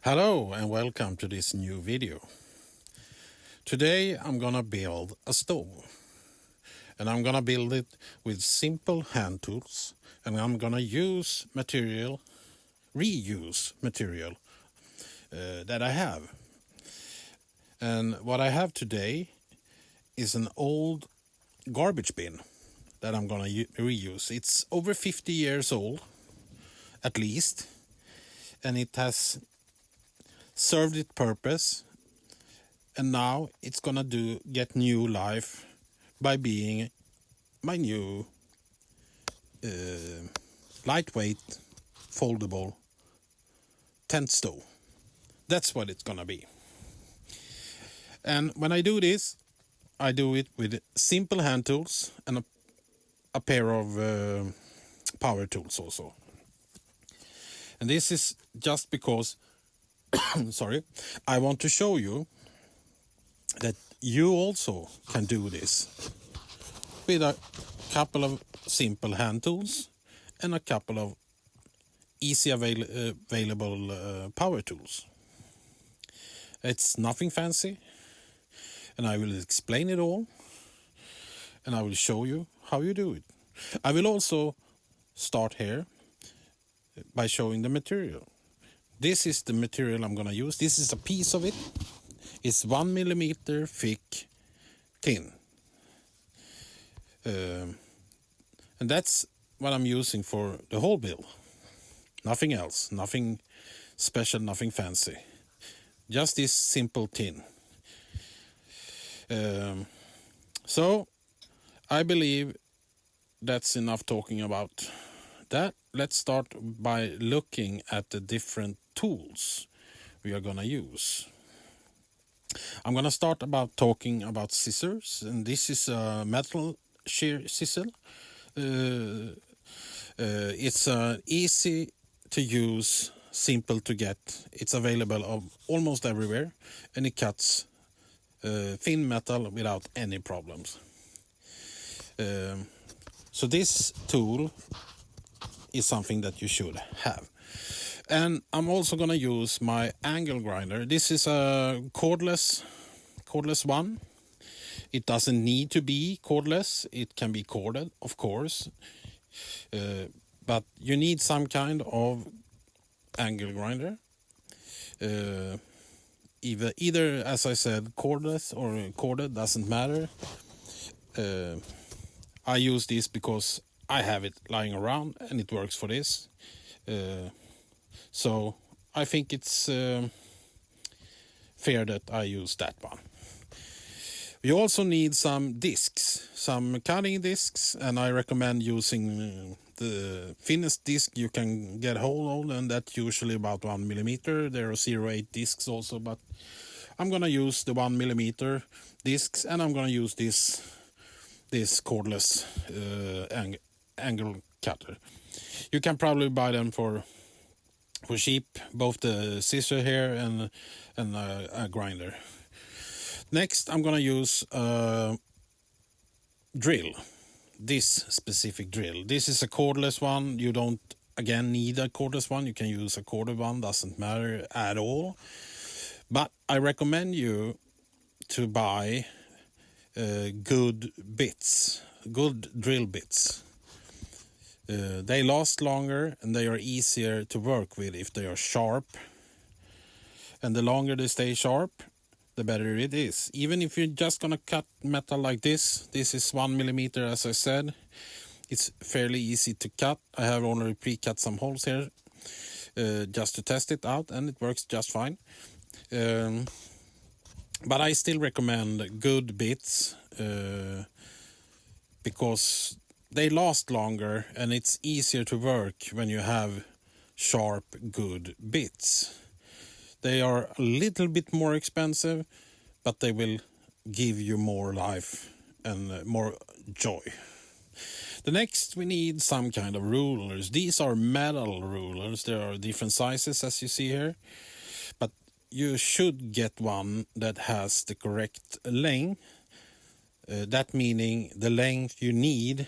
Hello and welcome to this new video. Today I'm gonna build a stove, and I'm gonna build it with simple hand tools, and I'm gonna reuse material that I have. And what I have today is an old garbage bin that I'm gonna reuse. It's over 50 years old at least, and it has served its purpose, and now it's gonna get new life by being my new lightweight foldable tent stove. That's what it's gonna be. And when I do this, I do it with simple hand tools and a pair of power tools also. And this is just because sorry, I want to show you that you also can do this with a couple of simple hand tools and a couple of easy available power tools. It's nothing fancy, and I will explain it all, and I will show you how you do it. I will also start here by showing the material. This is the material I'm gonna use. This is a piece of it. It's 1 millimeter thick tin. And that's what I'm using for the whole build. Nothing else, nothing special, nothing fancy. Just this simple tin. So I believe that's enough talking about that. Let's start by looking at the different tools we are gonna use. I'm gonna start about talking about scissors, and this is a metal shear scissor. It's easy to use, simple to get. It's available of almost everywhere, and it cuts thin metal without any problems. So this tool is something that you should have. And I'm also gonna use my angle grinder. This is a cordless one. It doesn't need to be cordless. It can be corded, of course. But you need some kind of angle grinder. Either, as I said, cordless or corded, doesn't matter. I use this because I have it lying around and it works for this. So I think it's fair that I use that one. You also need some discs, some cutting discs, and I recommend using the thinnest disc you can get hold of, and that's usually about 1 millimeter. There are 0.8 discs also, but I'm gonna use the 1 millimeter discs, and I'm gonna use this cordless angle cutter. You can probably buy them for cheap, both the scissor here and a grinder. Next, I'm gonna use a drill. This specific drill. This is a cordless one. You don't again need a cordless one. You can use a corded one. Doesn't matter at all. But I recommend you to buy good bits, good drill bits. They last longer and they are easier to work with if they are sharp. And the longer they stay sharp, the better it is. Even if you're just gonna cut metal like this is 1 millimeter, as I said. It's fairly easy to cut. I have already pre-cut some holes here just to test it out, and it works just fine. But I still recommend good bits because they last longer and it's easier to work when you have sharp, good bits. They are a little bit more expensive, but they will give you more life and more joy. The next, we need some kind of rulers. These are metal rulers. There are different sizes, as you see here. But you should get one that has the correct length. That meaning the length you need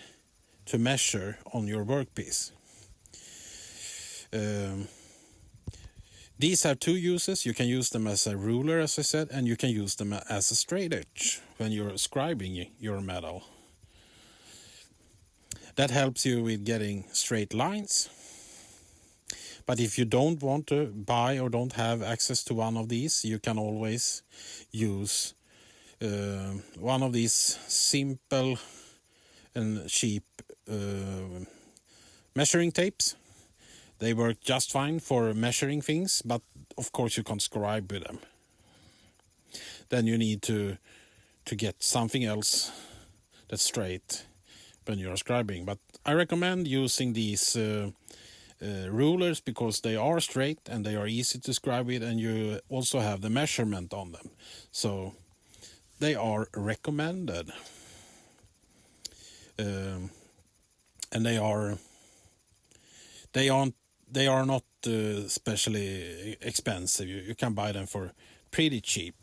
to measure on your workpiece. These have two uses. You can use them as a ruler, as I said, and you can use them as a straight edge when you're scribing your metal. That helps you with getting straight lines. But if you don't want to buy or don't have access to one of these, you can always use one of these simple and cheap measuring tapes. They work just fine for measuring things, but of course you can't scribe with them. Then you need to get something else that's straight when you're scribing. But I recommend using these rulers because they are straight and they are easy to scribe with, and you also have the measurement on them. So they are recommended. And they are not especially expensive. You can buy them for pretty cheap.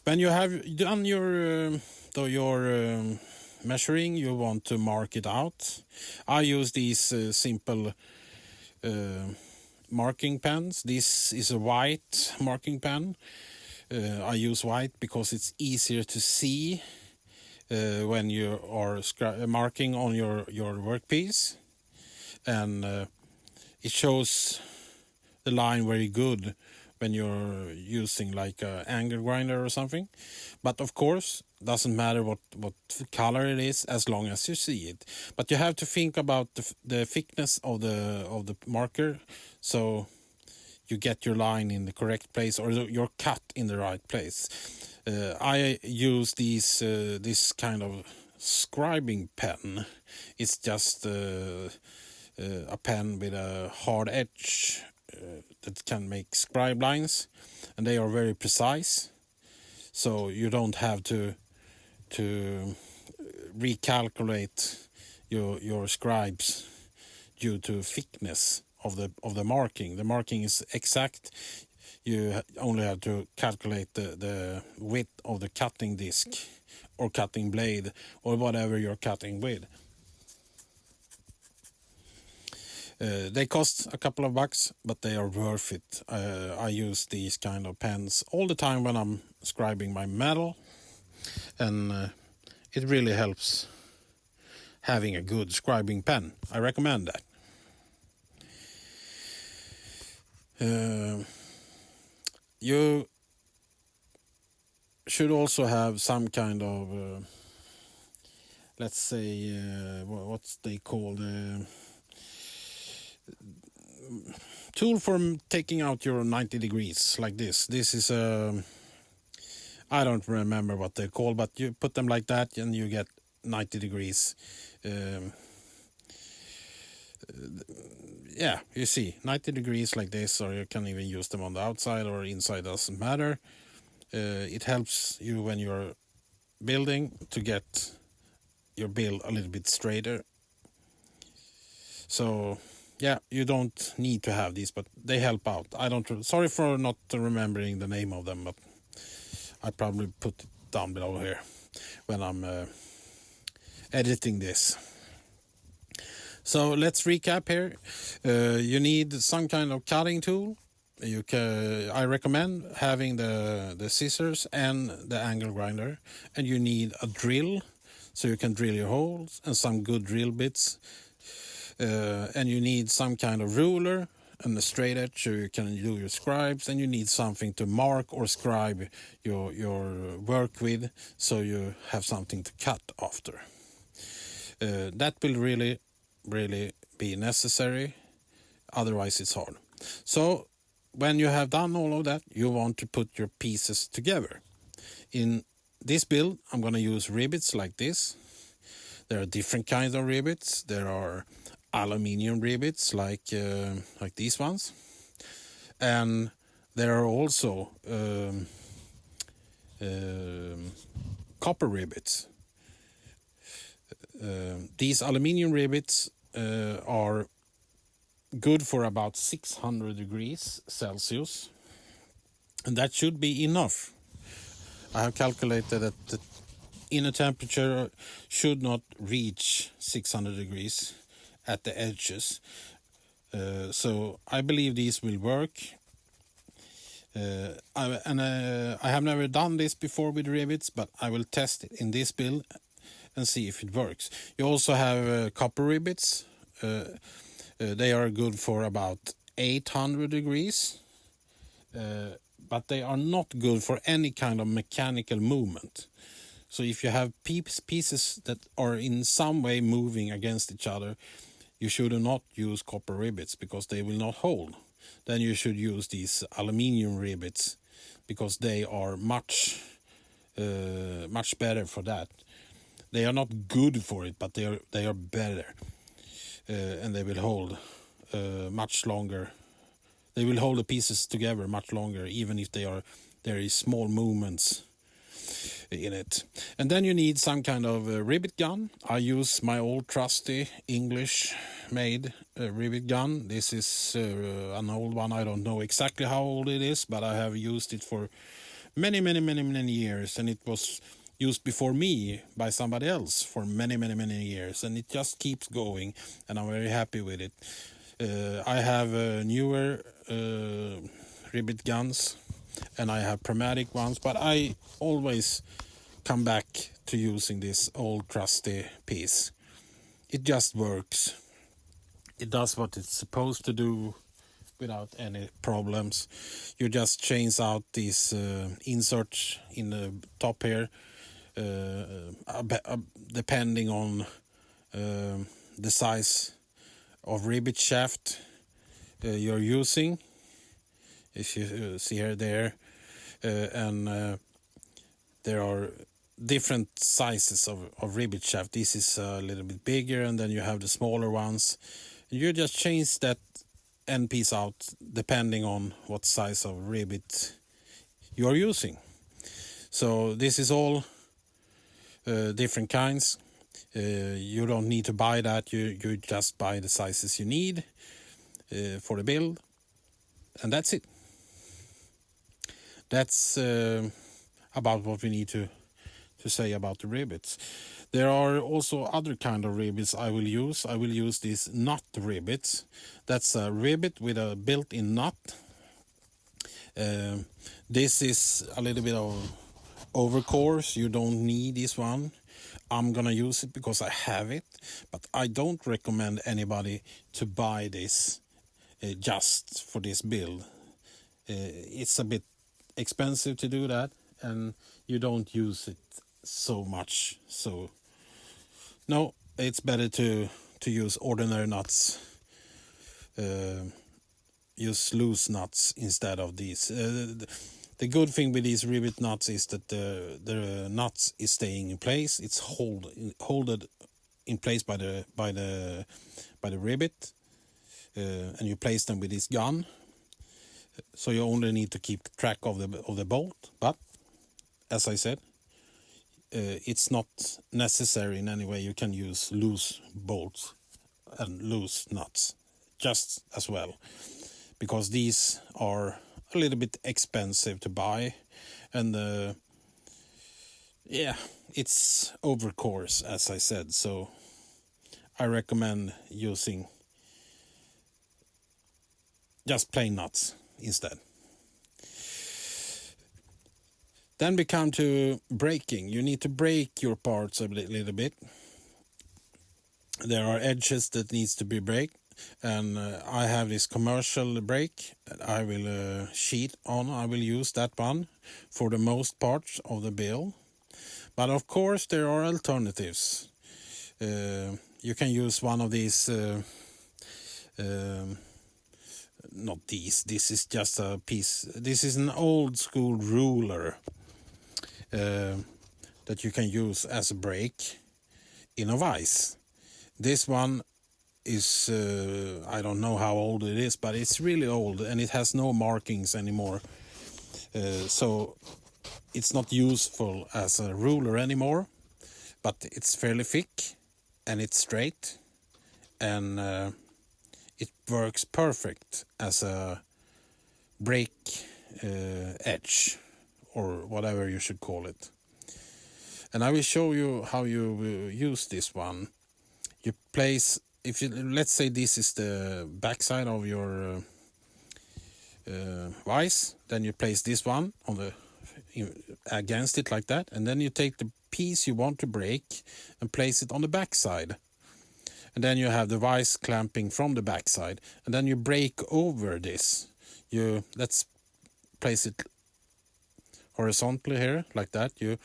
When you have done your measuring, you want to mark it out. I use these simple marking pens. This is a white marking pen. I use white because it's easier to see when you are marking on your workpiece, and it shows the line very good when you're using like an angle grinder or something. But of course, doesn't matter what color it is as long as you see it. But you have to think about the thickness of the marker, so you get your line in the correct place or your cut in the right place. I use this kind of scribing pen. It's just a pen with a hard edge that can make scribe lines, and they are very precise. So you don't have to recalculate your scribes due to thickness of the marking. The marking is exact. You only have to calculate the width of the cutting disc or cutting blade or whatever you're cutting with. They cost a couple of bucks, but they are worth it. I use these kind of pens all the time when I'm scribing my metal, and it really helps having a good scribing pen. I recommend that. You should also have some kind of, let's say, what's they called, tool for taking out your 90 degrees like this. This is I don't remember what they're called, but you put them like that and you get 90 degrees. Yeah, you see, 90 degrees like this, or you can even use them on the outside or inside, doesn't matter. It helps you when you're building to get your build a little bit straighter. So yeah, you don't need to have these, but they help out. Sorry for not remembering the name of them, but I probably put it down below here when I'm editing this. So let's recap here. You need some kind of cutting tool. I recommend having the scissors and the angle grinder, and you need a drill so you can drill your holes and some good drill bits. And you need some kind of ruler and a straight edge so you can do your scribes, and you need something to mark or scribe your work with so you have something to cut after. That will really be necessary, otherwise it's hard. So when you have done all of that, you want to put your pieces together. In this build, I'm going to use rivets like this. There are different kinds of rivets. There are aluminium rivets like these ones, and there are also copper rivets. These aluminium rivets are good for about 600 degrees Celsius, and that should be enough. I have calculated that the inner temperature should not reach 600 degrees at the edges. So I believe these will work. I have never done this before with rivets, but I will test it in this build and see if it works. You also have copper rivets. They are good for about 800 degrees, but they are not good for any kind of mechanical movement. So if you have pieces that are in some way moving against each other, you should not use copper rivets because they will not hold. Then you should use these aluminium rivets because they are much better for that. They are not good for it, but they are better, and they will hold much longer. They will hold the pieces together much longer, even if there is small movements in it. And then you need some kind of rivet gun. I use my old trusty English made rivet gun. This is an old one. I don't know exactly how old it is, but I have used it for many years, and it was used before me by somebody else for many years, and it just keeps going, and I'm very happy with it. I have newer rivet guns, and I have pneumatic ones, but I always come back to using this old trusty piece. It just works. It does what it's supposed to do without any problems. You just change out these inserts in the top here, depending on the size of rivet shaft you're using. If you see here, there, and there are different sizes of rivet shaft. This is a little bit bigger, and then you have the smaller ones. You just change that end piece out depending on what size of rivet you are using. So this is all different kinds. You don't need to buy that. You just buy the sizes you need for the build, and that's it. That's about what we need to say about the rivets. There are also other kind of rivets I will use. I will use these nut rivets. That's a rivet with a built-in nut. This is a little bit of overcourse. You don't need this one. I'm gonna use it because I have it, but I don't recommend anybody to buy this just for this build. It's a bit expensive to do that, and you don't use it so much. So no, it's better to use ordinary nuts. Use loose nuts instead of these. The good thing with these rivet nuts is that the nuts is staying in place. It's holded in place by the rivet, and you place them with this gun. So you only need to keep track of the bolt. But as I said, it's not necessary in any way. You can use loose bolts and loose nuts just as well, because these are a little bit expensive to buy, and it's overcourse, as I said. So I recommend using just plain nuts instead. Then we come to braking. You need to brake your parts a little bit. There are edges that needs to be braked, and I have this commercial brake that I will sheet on. I will use that one for the most part of the build. But of course there are alternatives. You can use one of these, not these, this is just a piece. This is an old school ruler that you can use as a brake in a vise. This one is, I don't know how old it is, but it's really old, and it has no markings anymore. So it's not useful as a ruler anymore, but it's fairly thick and it's straight, and it works perfect as a brake edge, or whatever you should call it. And I will show you how you will use this one. You place, let's say this is the backside of your vise. Then you place this one on the against it like that, and then you take the piece you want to break and place it on the back side. And then you have the vise clamping from the back side, and then you break over this. Let's place it horizontally here like that. You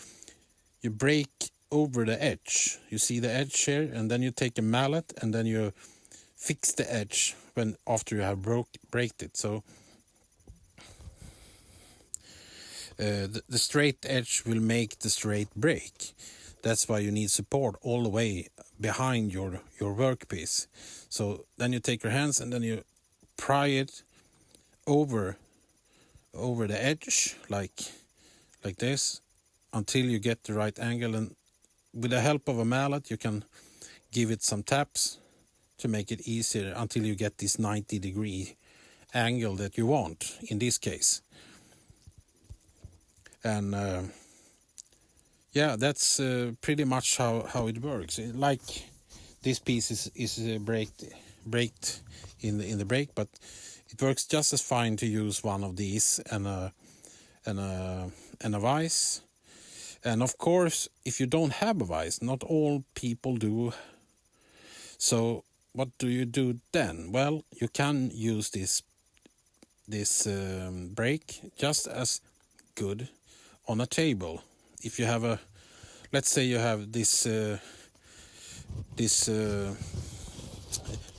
break over the edge. You see the edge here, and then you take a mallet and then you fix the edge after you have breaked it. So the straight edge will make the straight break. That's why you need support all the way behind your workpiece. So then you take your hands and then you pry it over the edge like this until you get the right angle, and with the help of a mallet you can give it some taps to make it easier until you get this 90-degree angle that you want in this case. And yeah, that's pretty much how it works. Like this piece is braked in the brake, but it works just as fine to use one of these and a vise. And of course, if you don't have a vise, not all people do. So what do you do then? Well, you can use this brake just as good on a table. If you have let's say you have this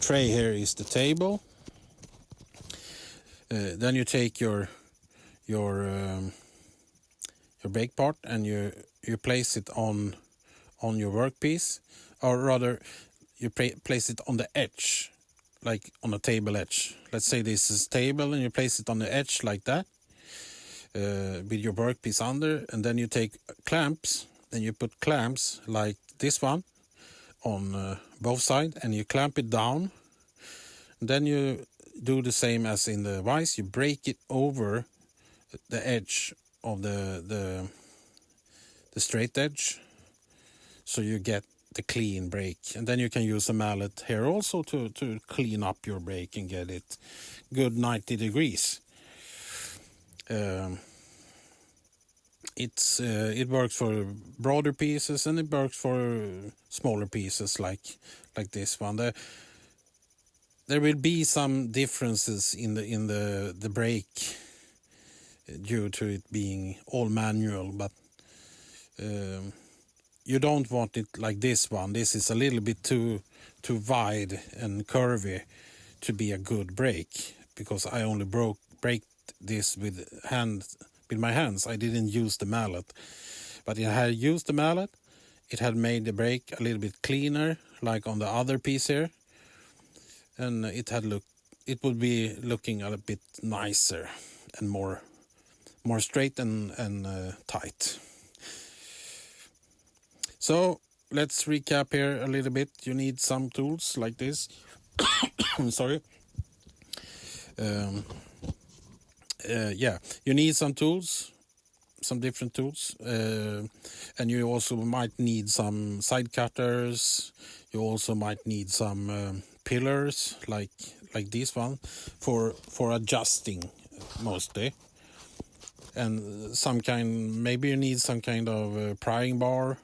tray here is the table. Then you take your brake part and you place it on your workpiece, or rather you place it on the edge, like on a table edge. Let's say this is table and you place it on the edge like that, with your workpiece under, and then you take clamps and you put clamps like this one on both sides and you clamp it down. And then you do the same as in the vise. You break it over the edge of the straight edge, so you get the clean brake. And then you can use a mallet here also to clean up your brake and get it good 90 degrees. It works for broader pieces and it works for smaller pieces like this one. There will be some differences in the brake due to it being all manual, but you don't want it like this one. This is a little bit too wide and curvy to be a good brake, because I only braked this with my hands. I didn't use the mallet, but if I had used the mallet, it had made the brake a little bit cleaner, like on the other piece here, and it would be looking a bit nicer and more straight and tight. So let's recap here a little bit. You need some tools like this. Sorry. Yeah, you need some tools, some different tools, and you also might need some side cutters. You also might need some pillars like this one for adjusting mostly, and maybe you need some kind of prying bar.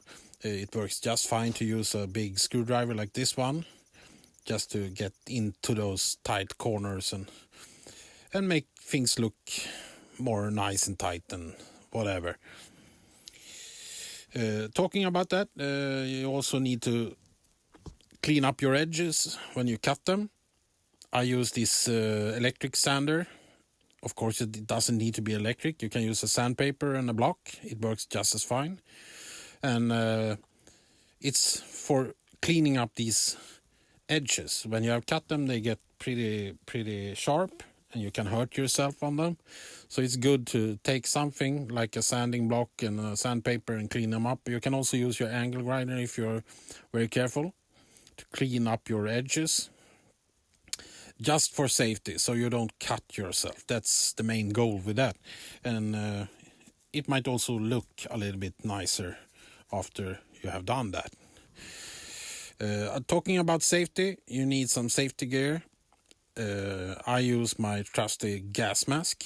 It works just fine to use a big screwdriver like this one, just to get into those tight corners and make things look more nice and tight and whatever. Talking about that, you also need to clean up your edges when you cut them. I use this electric sander. Of course, it doesn't need to be electric. You can use a sandpaper and a block. It works just as fine. And it's for cleaning up these edges. When you have cut them, they get pretty sharp, and you can hurt yourself on them. So it's good to take something like a sanding block and a sandpaper and clean them up. You can also use your angle grinder if you're very careful to clean up your edges, just for safety, so you don't cut yourself. That's the main goal with that. And it might also look a little bit nicer after you have done that. Talking about safety, you need some safety gear. I use my trusty gas mask.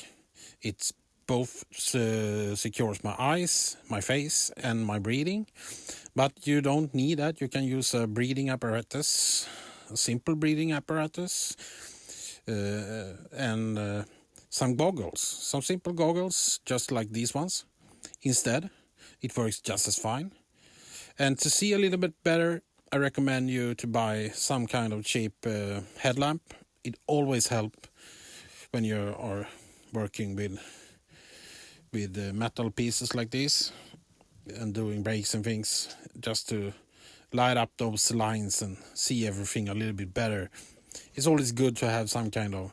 It's both secures my eyes, my face, and my breathing. But you don't need that. You can use a breathing apparatus, a simple breathing apparatus, and some goggles, some simple goggles, just like these ones. Instead, it works just as fine. And to see a little bit better, I recommend you to buy some kind of cheap headlamp. It always helps when you are working with metal pieces like this and doing brakes and things, just to light up those lines and see everything a little bit better. It's always good to have some kind of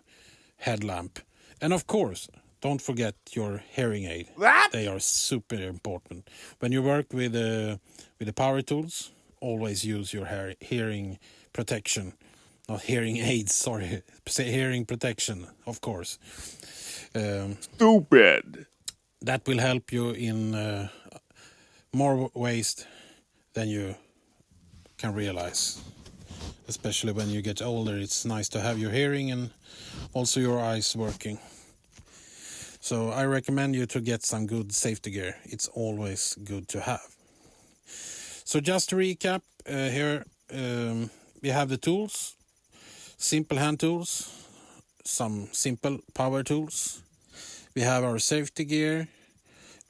headlamp. And of course, don't forget your hearing aid. What? They are super important. When you work with the power tools, always use your hearing protection. Not hearing aids, sorry. Hearing protection, of course. Stupid. That will help you in more ways than you can realize. Especially when you get older, it's nice to have your hearing and also your eyes working. So I recommend you to get some good safety gear. It's always good to have. So just to recap, here we have the tools, simple hand tools, some simple power tools. We have our safety gear,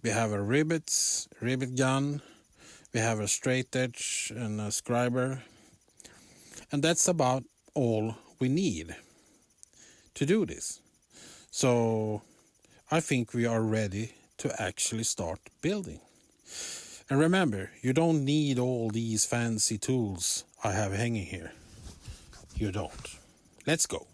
we have our rivets, rivet gun, we have a straight edge and a scriber. And that's about all we need to do this. So I think we are ready to actually start building. And remember, you don't need all these fancy tools I have hanging here. You don't. Let's go.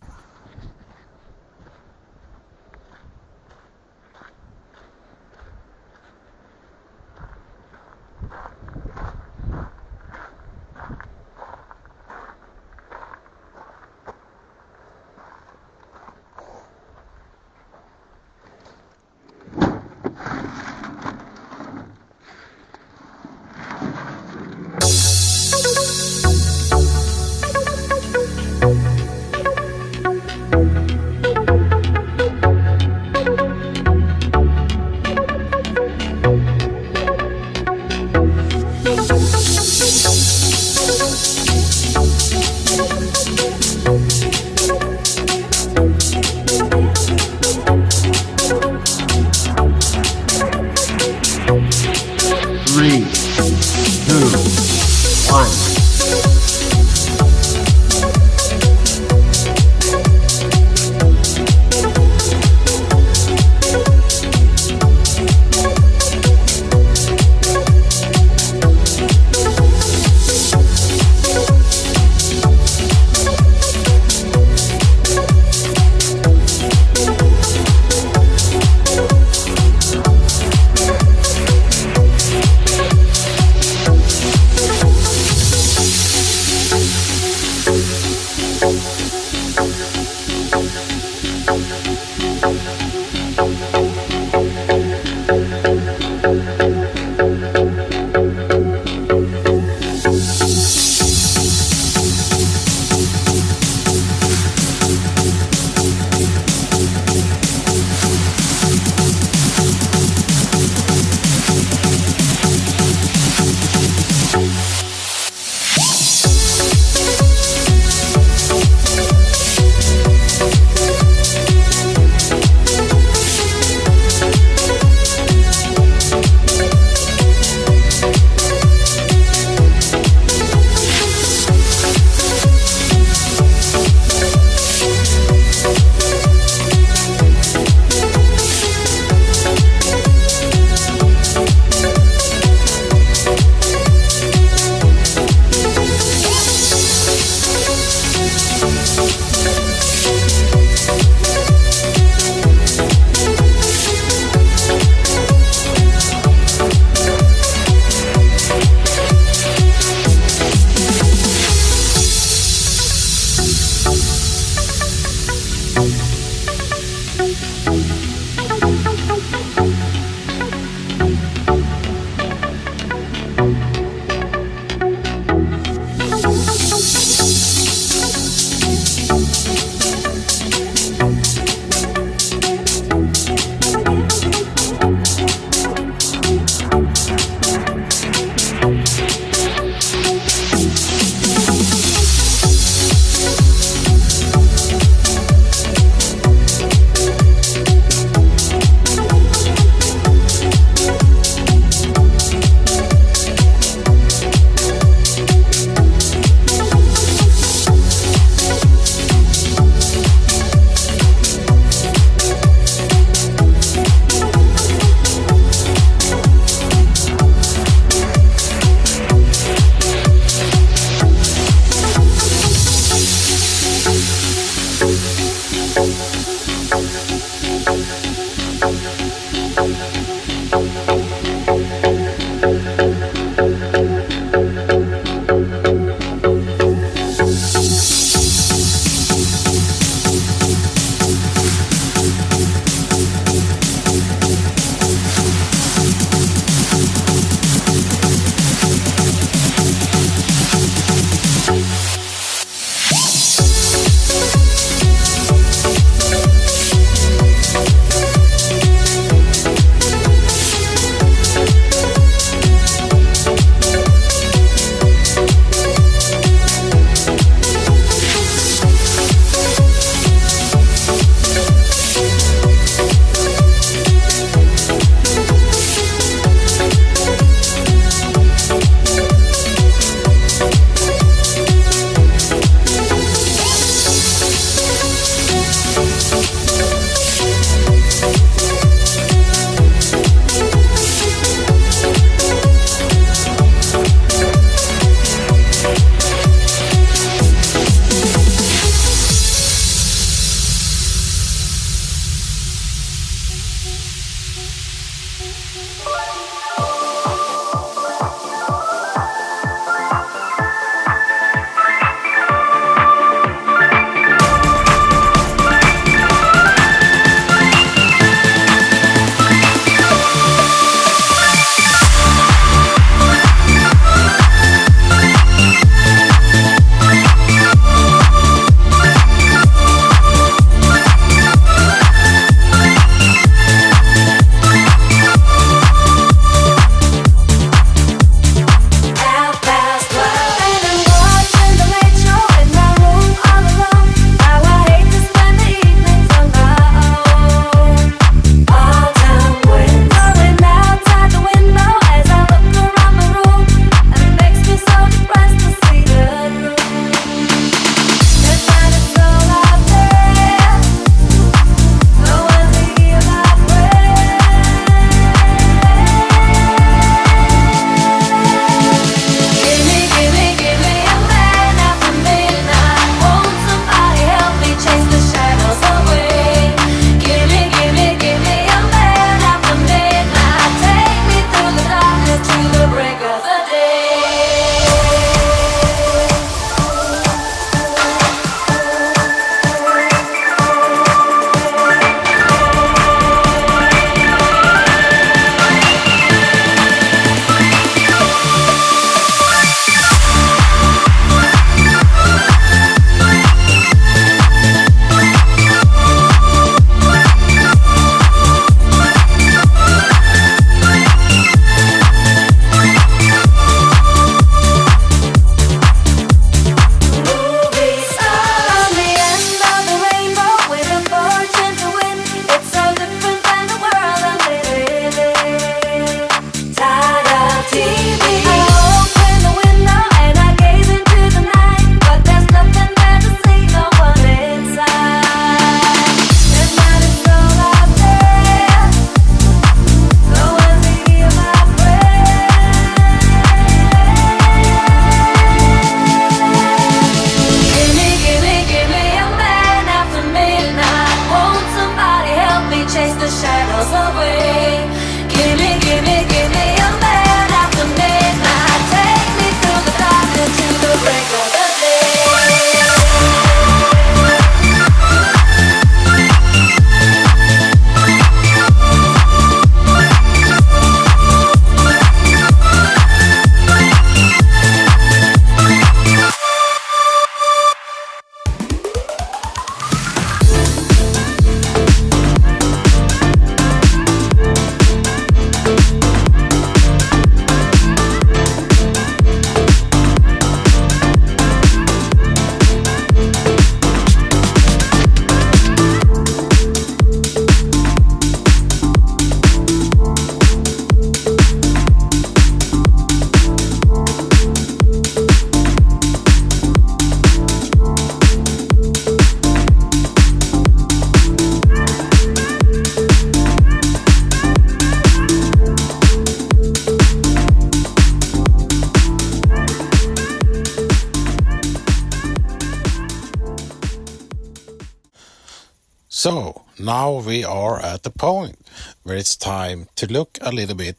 So now we are at the point where it's time to look a little bit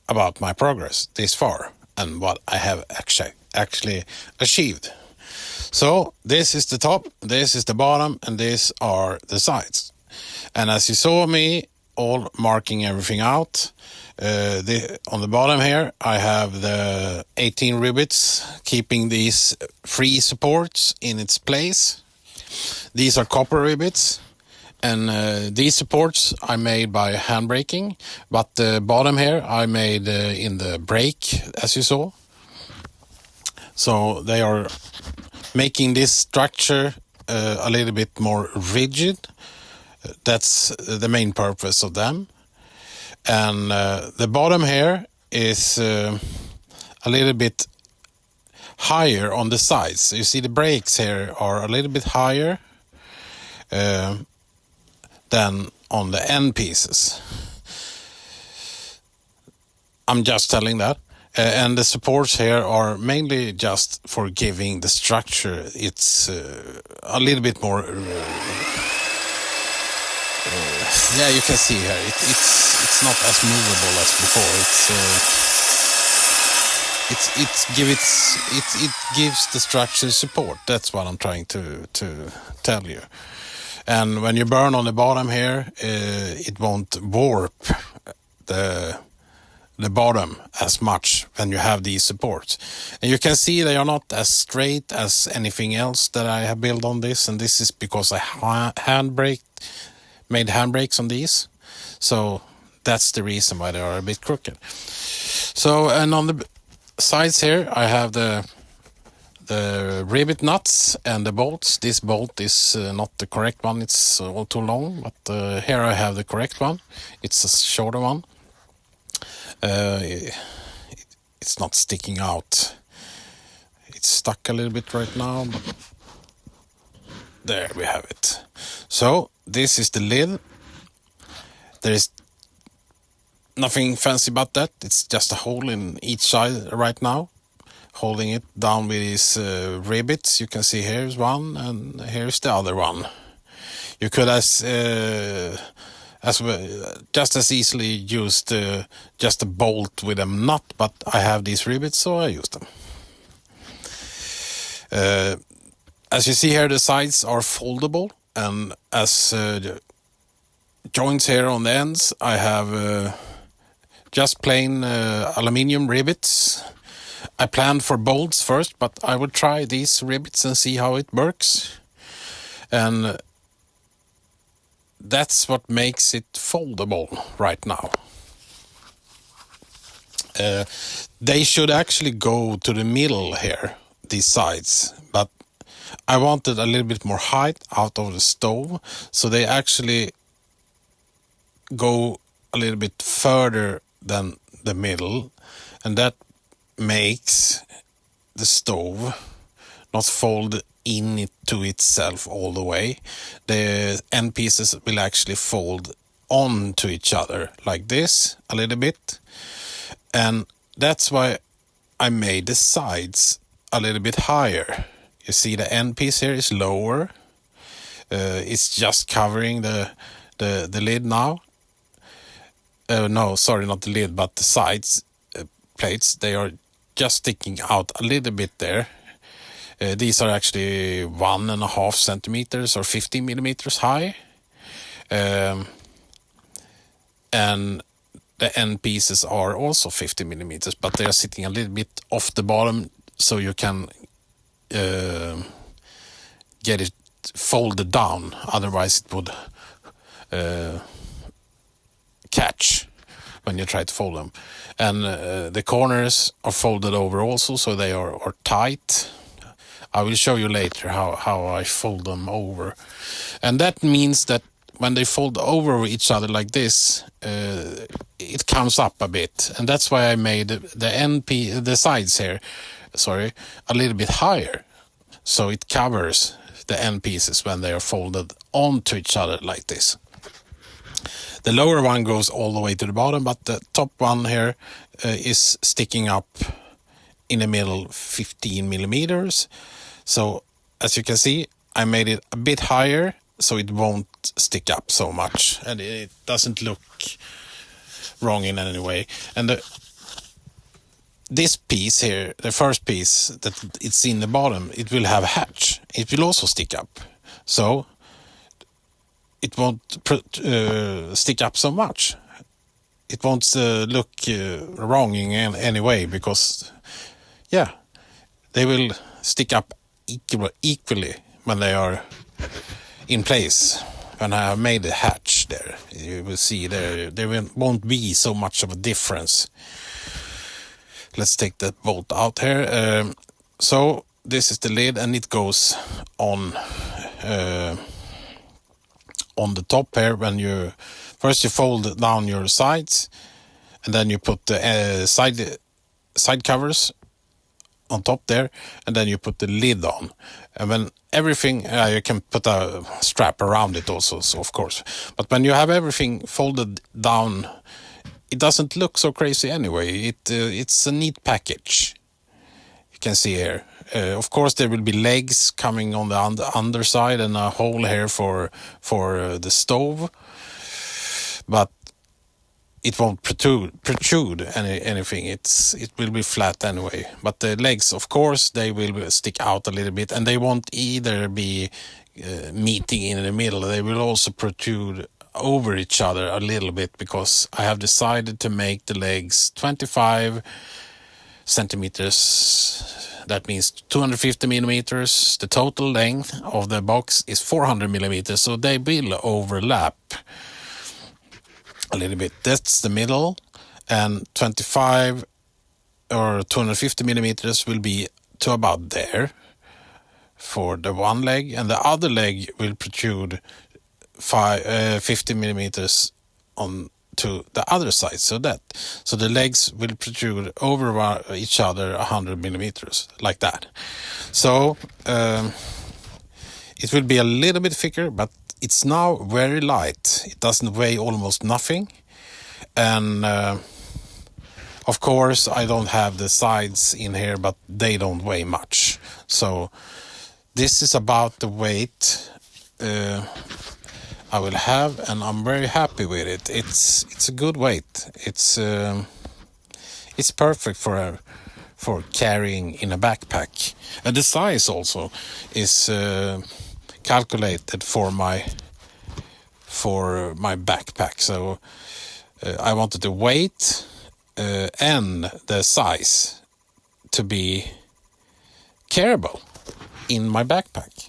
about my progress this far and what I have actually achieved. So this is the top, this is the bottom, and these are the sides. And as you saw me all marking everything out, on the bottom here I have the 18 rivets keeping these 3 supports in its place. These are copper rivets, and these supports I made by hand braking, but the bottom here I made in the brake, as you saw. So they are making this structure a little bit more rigid. That's the main purpose of them. And the bottom here is a little bit higher on the sides. You see the brakes here are a little bit higher than on the end pieces. I'm just telling that. And the supports here are mainly just for giving the structure it's a little bit more yeah, you can see here it's not as movable as before. It gives the structure support. That's what I'm trying to tell you. And when you burn on the bottom here, it won't warp the bottom as much when you have these supports. And you can see they are not as straight as anything else that I have built on this, and this is because I made handbrakes on these. So that's the reason why they are a bit crooked. So, and on the sides here I have the rivet nuts and the bolts. This bolt is not the correct one, it's all too long, but here I have the correct one. It's a shorter one. It's not sticking out. It's stuck a little bit right now, but there we have it. So this is the lid. There is nothing fancy about that. It's just a hole in each side right now, holding it down with these rivets. You can see here's one and here's the other one. You could just as easily used just a bolt with a nut, but I have these rivets, so I use them. As you see here, the sides are foldable, and as joints here on the ends, I have just plain aluminium rivets. I planned for bolts first, but I will try these rivets and see how it works. And that's what makes it foldable right now. They should actually go to the middle here, these sides, but I wanted a little bit more height out of the stove, so they actually go a little bit further than the middle, and that makes the stove not fold into itself all the way. The end pieces will actually fold onto each other like this a little bit, and that's why I made the sides a little bit higher. You see the end piece here is lower. It's just covering the lid now. No, sorry, not the lid, but the sides plates. They are just sticking out a little bit there. These are actually 1.5 centimeters or 50 millimeters high. And the end pieces are also 50 millimeters, but they are sitting a little bit off the bottom, so you can get it folded down. Otherwise it would catch when you try to fold them. And the corners are folded over also, so they are tight. I will show you later how I fold them over. And that means that when they fold over each other like this, it comes up a bit. And that's why I made the sides here, a little bit higher. So it covers the end pieces when they are folded onto each other like this. The lower one goes all the way to the bottom, but the top one here is sticking up in the middle 15 millimeters. So as you can see, I made it a bit higher so it won't stick up so much, and it doesn't look wrong in any way. And this piece here, the first piece that it's in the bottom, it will have a hatch. It will also stick up, so it won't stick up so much. It won't look wrong in any way, because yeah, they will stick up equally when they are in place. When I have made a hatch there, you will see there won't be so much of a difference. Let's take that bolt out here. So this is the lid, and it goes on the top here. When you first fold down your sides, and then you put the side covers on top there, and then you put the lid on. And when everything, you can put a strap around it also, so of course. But when you have everything folded down, it doesn't look so crazy anyway. It's a neat package. You can see here. Of course, there will be legs coming on the underside, and a hole here for the stove. but it won't protrude anything. It will be flat anyway. But the legs, of course, they will stick out a little bit, and they won't either be meeting in the middle. They will also protrude over each other a little bit, because I have decided to make the legs 25 centimeters. That means 250 millimeters. The total length of the box is 400 millimeters, so they will overlap a little bit. That's the middle, and 25 or 250 millimeters will be to about there for the one leg, and the other leg will protrude 50 millimeters on to the other side, so the legs will protrude over each other 100 millimeters, like that. So it will be a little bit thicker, but it's now very light. It doesn't weigh almost nothing, and of course I don't have the sides in here, but they don't weigh much. So this is about the weight I will have, and I'm very happy with it. It's a good weight. It's perfect for carrying in a backpack, and the size also is calculated for my backpack. So I wanted the weight and the size to be carryable in my backpack.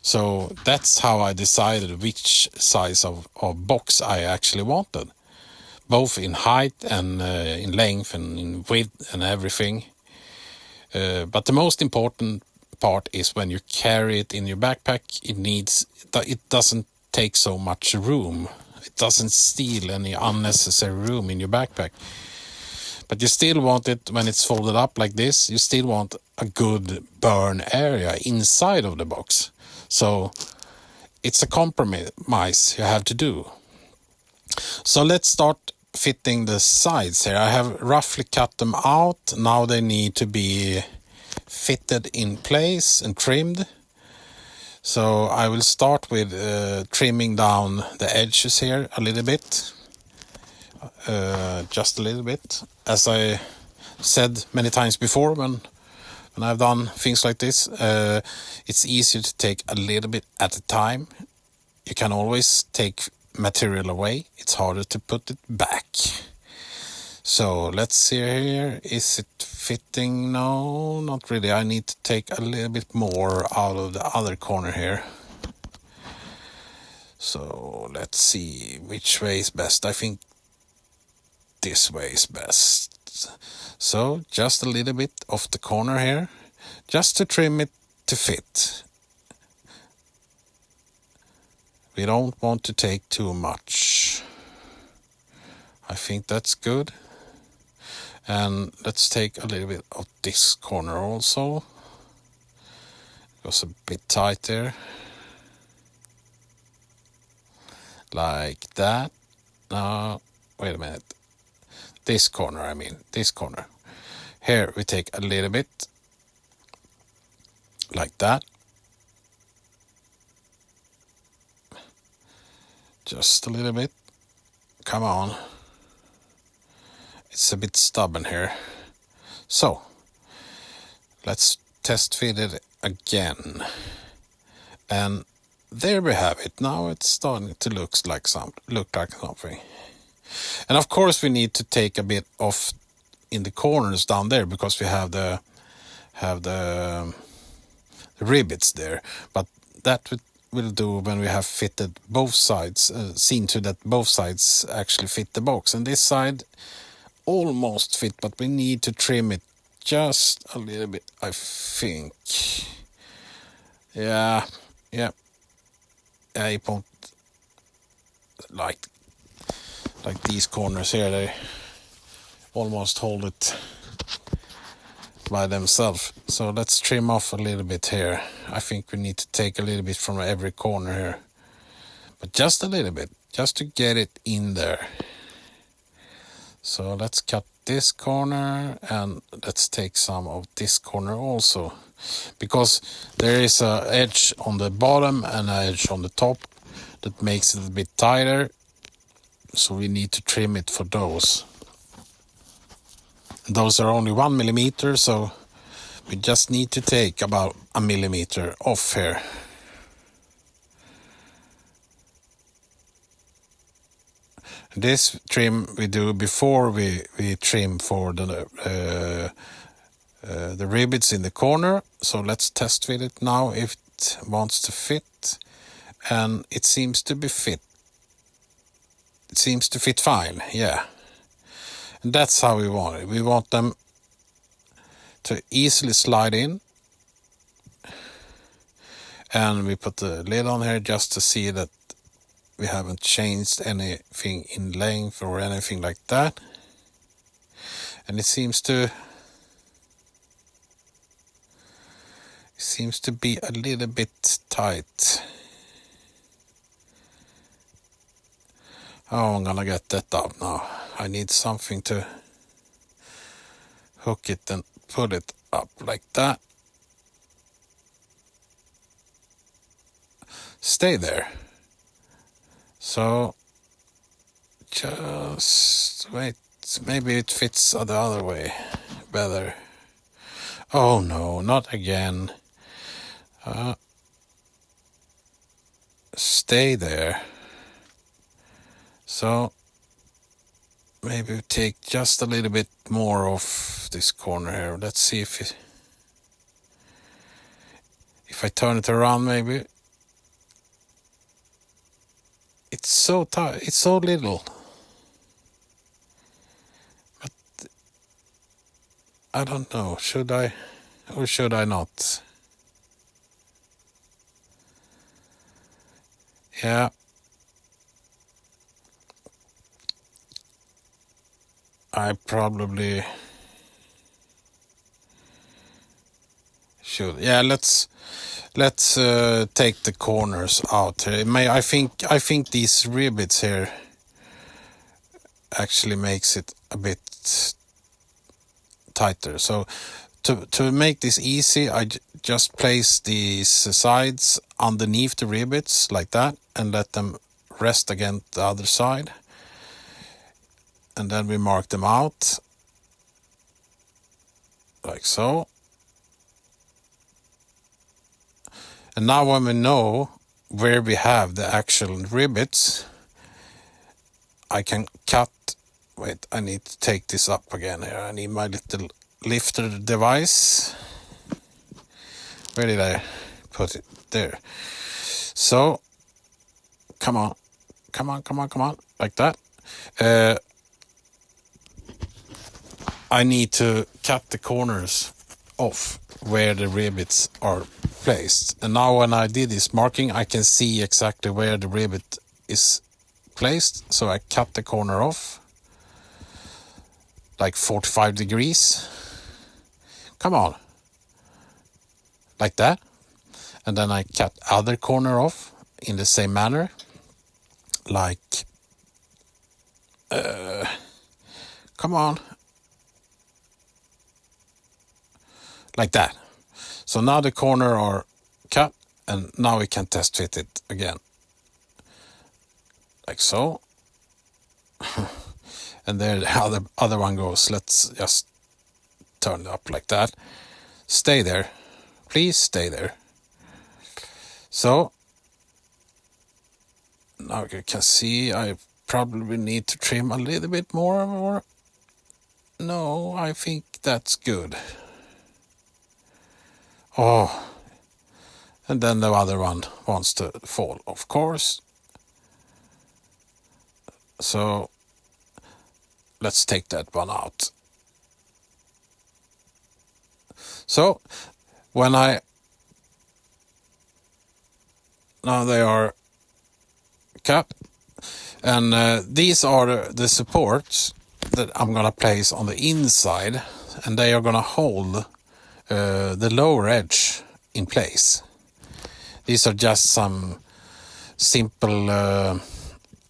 So that's how I decided which size of box I actually wanted, both in height and in length and in width and everything. But the most important part is when you carry it in your backpack, it doesn't take so much room. It doesn't steal any unnecessary room in your backpack. But you still want it, when it's folded up like this, you still want a good burn area inside of the box. So it's a compromise you have to do. So let's start fitting the sides here. I have roughly cut them out. Now they need to be fitted in place and trimmed. So I will start with trimming down the edges here a little bit. Just a little bit. As I said many times before, when I've done things like this, it's easier to take a little bit at a time. You can always take material away. It's harder to put it back. So let's see here. Is it fitting? No, not really. I need to take a little bit more out of the other corner here. So let's see which way is best. I think this way is best. So just a little bit off the corner here, just to trim it to fit. We don't want to take too much. I think that's good. And let's take a little bit of this corner also. It was a bit tight there. Like that. No, wait a minute. This corner, this corner. Here we take a little bit, like that. Just a little bit. Come on. It's a bit stubborn here. So, let's test fit it again. And there we have it. Now it's starting to look like something. And of course we need to take a bit off in the corners down there, because we have the rivets there. But that will do when we have fitted both sides, seen to that both sides actually fit the box. And this side almost fit, but we need to trim it just a little bit, I think. Yeah, I won't like these corners here, they almost hold it by themselves. So let's trim off a little bit here. I think we need to take a little bit from every corner here, but just a little bit, just to get it in there. So let's cut this corner, and let's take some of this corner also, because there is an edge on the bottom and an edge on the top that makes it a bit tighter. so we need to trim it for those. Those are only 1 millimeter, so we just need to take about 1 millimeter off here. This trim we do before we trim for the rivets in the corner. So let's test fit it now if it wants to fit, and it seems to be fit. It seems to fit fine, yeah. And that's how we want it. We want them to easily slide in. And we put the lid on here just to see that we haven't changed anything in length or anything like that. And it seems to be a little bit tight. Oh, I'm gonna get that up now. I need something to hook it and put it up like that. Stay there. So just wait, maybe it fits the other way better. Oh no, not again. Stay there. So maybe take just a little bit more off this corner here. Let's see if I turn it around, maybe. It's so tight. It's so little. But I don't know. Should I or should I not? Yeah. I probably should. Yeah, let's take the corners out here. I think these rivets here actually makes it a bit tighter. So to make this easy, I just place these sides underneath the rivets like that and let them rest against the other side. And then we mark them out like so. And now when we know where we have the actual rivets, I can cut. Wait, I need to take this up again here. I need my little lifter device. Where did I put it? There. So, come on, like that. I need to cut the corners off where the rivets are placed. And now when I did this marking, I can see exactly where the rivet is placed. So I cut the corner off like 45 degrees. Come on. Like that. And then I cut other corner off in the same manner. Like, come on. Like that. So now the corner are cut, and now we can test fit it again. Like so. And there the other one goes. Let's just turn it up like that. Stay there. Please stay there. So now you can see I probably need to trim a little bit more. Or no, I think that's good. Oh, and then the other one wants to fall, of course. So let's take that one out. So when now they are cut, and these are the supports that I'm gonna place on the inside, and they are gonna hold the lower edge in place. These are just some simple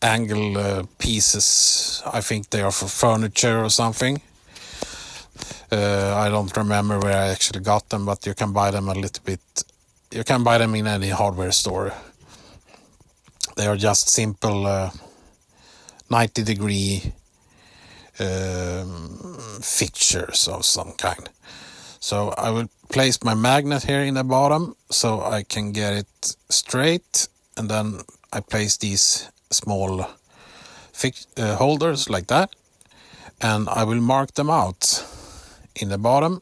angle pieces. I think they are for furniture or something. I don't remember where I actually got them, but you can buy them a little bit. You can buy them in any hardware store. They are just simple 90-degree fixtures of some kind. So I will place my magnet here in the bottom so I can get it straight, and then I place these small holders like that, and I will mark them out in the bottom.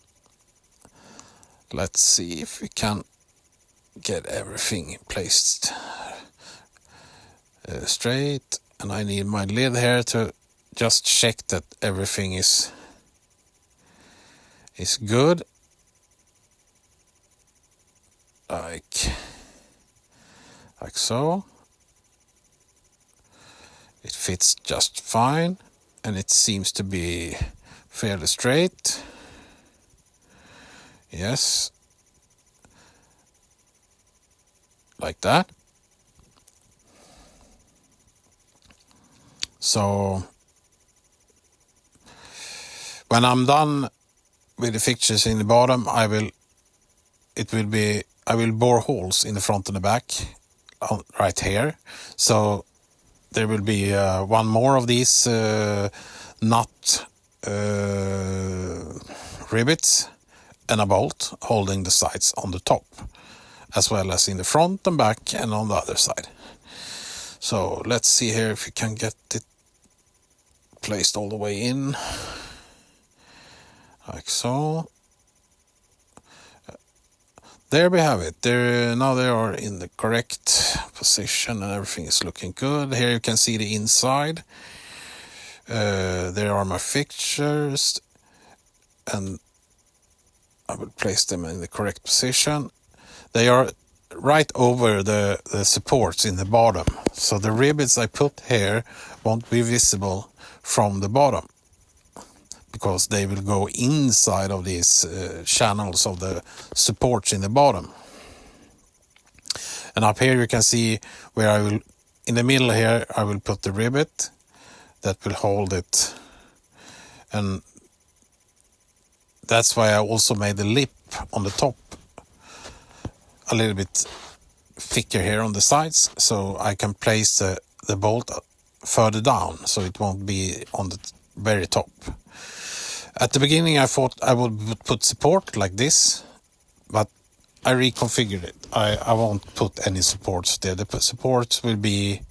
Let's see if we can get everything placed straight, and I need my lid here to just check that everything is good, like so. It fits just fine, and it seems to be fairly straight. Yes, like that. So when I'm done with the fixtures in the bottom, I will bore holes in the front and the back right here. So there will be one more of these nut rivets and a bolt holding the sides on the top, as well as in the front and back and on the other side. So let's see here if we can get it placed all the way in, like so. There we have it. Now they are in the correct position and everything is looking good. Here you can see the inside. There are my fixtures, and I will place them in the correct position. They are right over the supports in the bottom, so the rivets I put here won't be visible from the bottom, because they will go inside of these channels of the supports in the bottom. And up here you can see where I will, in the middle here, I will put the rivet that will hold it. And that's why I also made the lip on the top a little bit thicker here on the sides, so I can place the bolt further down, so it won't be on the very top. At the beginning I thought I would put support like this, but I reconfigured it. I won't put any supports there. The supports will be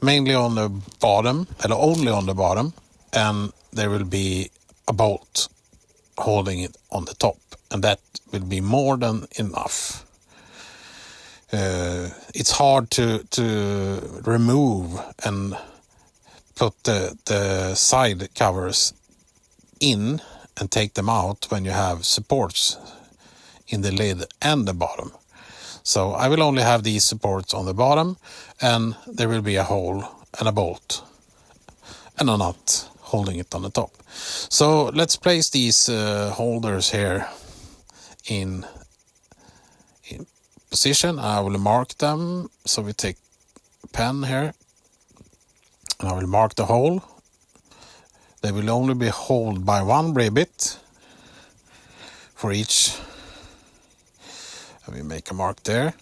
mainly on the bottom, and only on the bottom, and there will be a bolt holding it on the top, and that will be more than enough. It's hard to remove and put the side covers in and take them out when you have supports in the lid and the bottom. So I will only have these supports on the bottom, and there will be a hole and a bolt and a nut holding it on the top. So let's place these holders here in position. I will mark them. So we take a pen here and I will mark the hole. They will only be held by one rivet for each. And we make a mark there.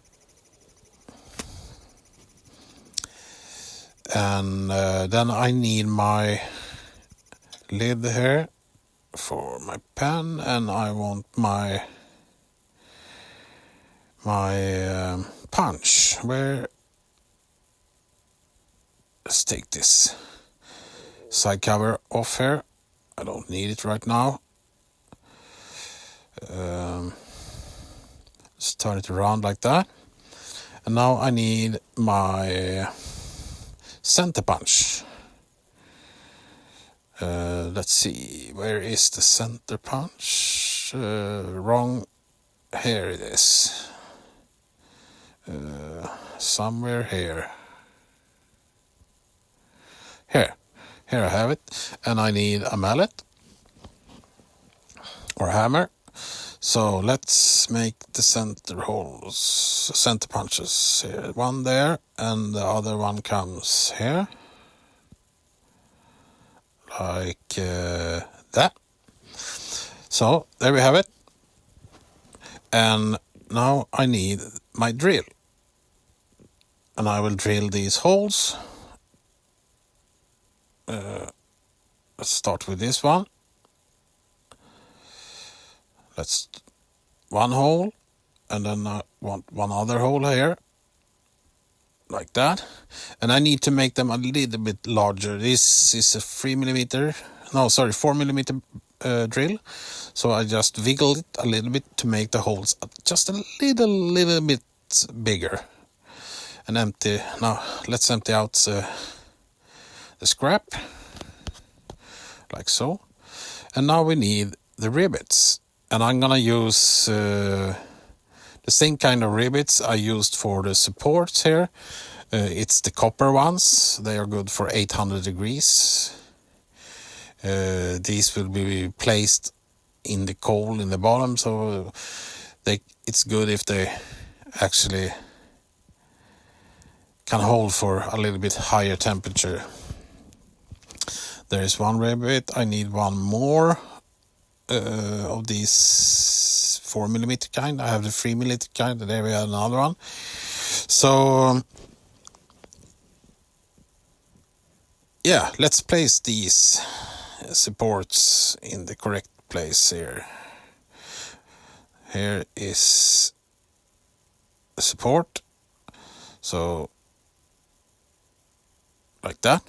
And then I need my lid here for my pen, and I want my punch. Let's take this side cover off here. I don't need it right now. Let's turn it around like that. And now I need my center punch. Let's see, where is the center punch? Wrong. Here it is. Somewhere here. Here I have it, and I need a mallet or hammer. So let's make the center punches here. One there, and the other one comes here, like that. So there we have it. And now I need my drill, and I will drill these holes let's start with this one. Let's one hole, and then I want one other hole here, like that. And I need to make them a little bit larger. This is a 4mm drill, so I just wiggle it a little bit to make the holes just a little bit bigger. And empty. Now let's empty out the scrap, like so. And now we need the rivets, and I'm gonna use the same kind of rivets I used for the supports here. It's the copper ones. They are good for 800 degrees. These will be placed in the coal in the bottom, so it's good if they actually can hold for a little bit higher temperature. There is one rivet. I need one more of these 4mm kind. I have the 3mm kind, and there we have another one. So yeah, let's place these supports in the correct place here. Here is a support, so like that.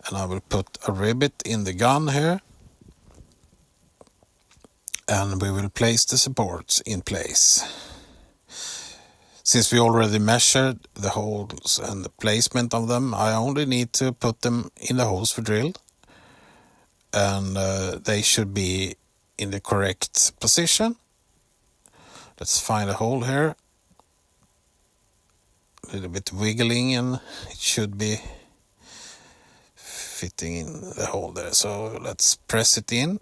And I will put a rivet in the gun here, and we will place the supports in place. Since we already measured the holes and the placement of them, I only need to put them in the holes we drilled, and they should be in the correct position. Let's find a hole here. A little bit wiggling, and it should be fitting in the hole there. So let's press it in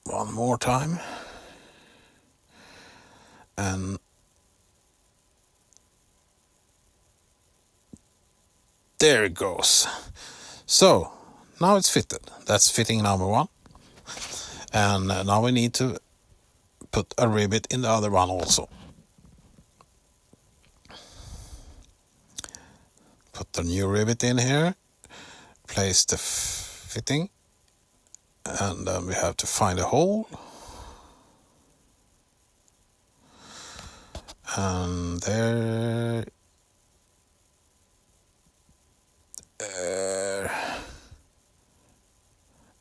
one more time, and there it goes. So now it's fitted. That's fitting number one, and now we need to put a rivet in the other one also. Put the new rivet in here, place the fitting, and then we have to find a hole. And there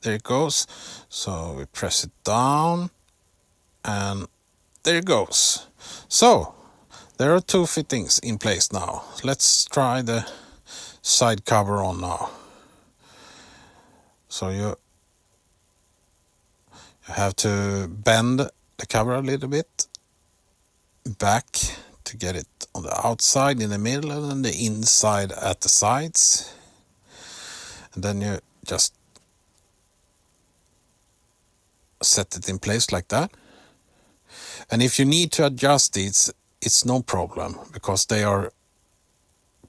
it goes. So we press it down, and there it goes. So there are two fittings in place now. Let's try the side cover on now. So you have to bend the cover a little bit back to get it on the outside, in the middle, and then the inside at the sides. And then you just set it in place like that. And if you need to adjust these, it's no problem, because they are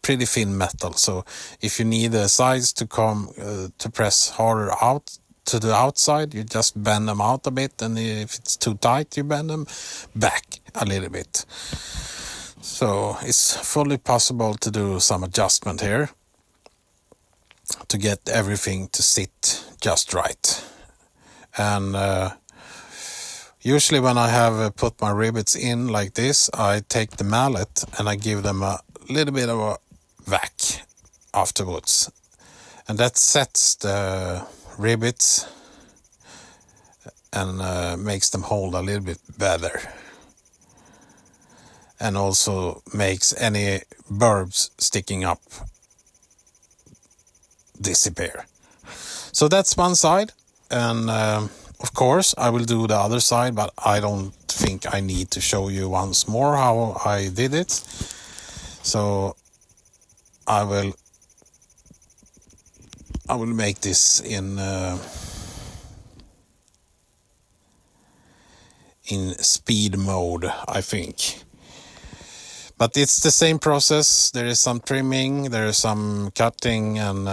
pretty thin metal. So if you need the sides to come to press harder out to the outside, you just bend them out a bit, and if it's too tight, you bend them back a little bit. So it's fully possible to do some adjustment here to get everything to sit just right. And usually when I have put my rivets in like this, I take the mallet and I give them a little bit of a whack afterwards, and that sets the rivets and makes them hold a little bit better, and also makes any burbs sticking up disappear. So that's one side, and of course I will do the other side, but I don't think I need to show you once more how I did it. So I will make this in speed mode, I think. But it's the same process. There is some trimming, there is some cutting and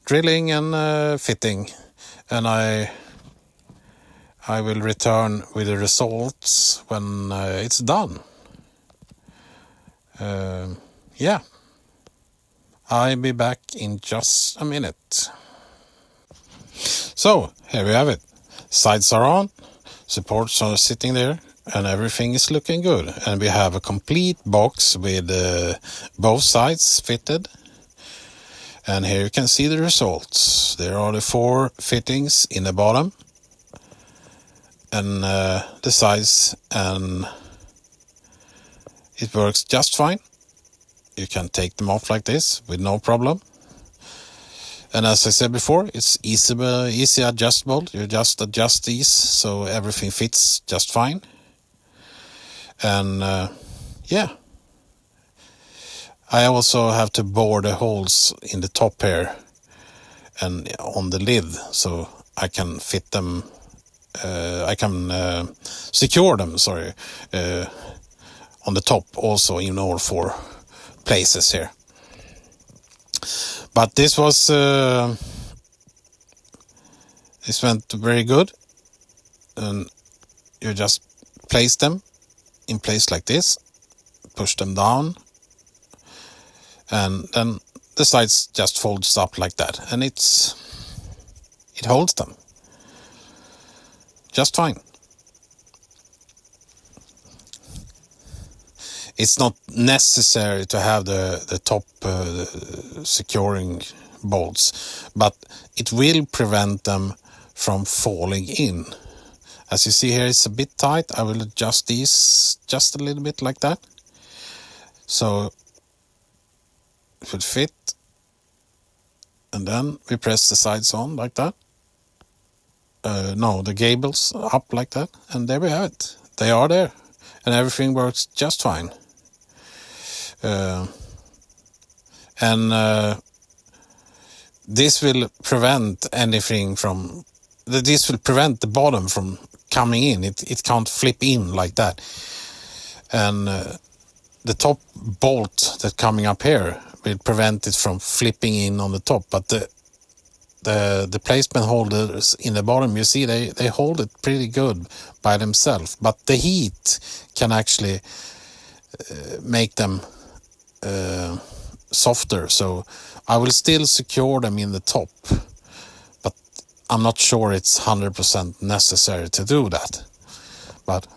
drilling and fitting, and I will return with the results when it's done. Yeah. I'll be back in just a minute. So here we have it. Sides are on, supports are sitting there, and everything is looking good. And we have a complete box with both sides fitted. And here you can see the results. There are the 4 fittings in the bottom and the sides, and it works just fine. You can take them off like this with no problem. And as I said before, it's easy adjustable. You just adjust these so everything fits just fine. And yeah, I also have to bore the holes in the top here and on the lid so I can fit them. I can secure them, on the top also in all 4 places here. But this went very good, and you just place them in place like this, push them down, and then the sides just folds up like that, and it holds them just fine. It's not necessary to have the top securing bolts, but it will prevent them from falling in. As you see here, it's a bit tight. I will adjust these just a little bit like that, so it would fit. And then we press the sides on like that. No, the gables up like that, and there we have it. They are there, and everything works just fine. This will prevent the bottom from coming in. It can't flip in like that. And the top bolt that coming up here will prevent it from flipping in on the top. But the placement holders in the bottom, you see, they hold it pretty good by themselves. But the heat can actually make them softer, so I will still secure them in the top, but I'm not sure it's 100% necessary to do that. But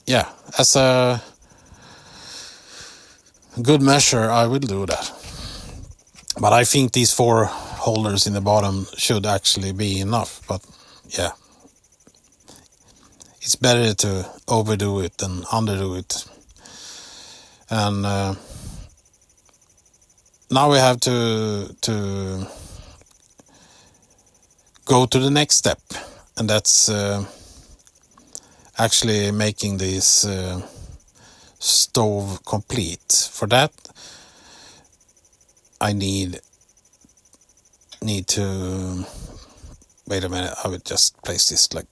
yeah, as a good measure, I will do that. But I think these 4 holders in the bottom should actually be enough. But yeah, it's better to overdo it than underdo it. And now we have to go to the next step, and that's actually making this stove complete. For that, I need to wait a minute. I will just place this like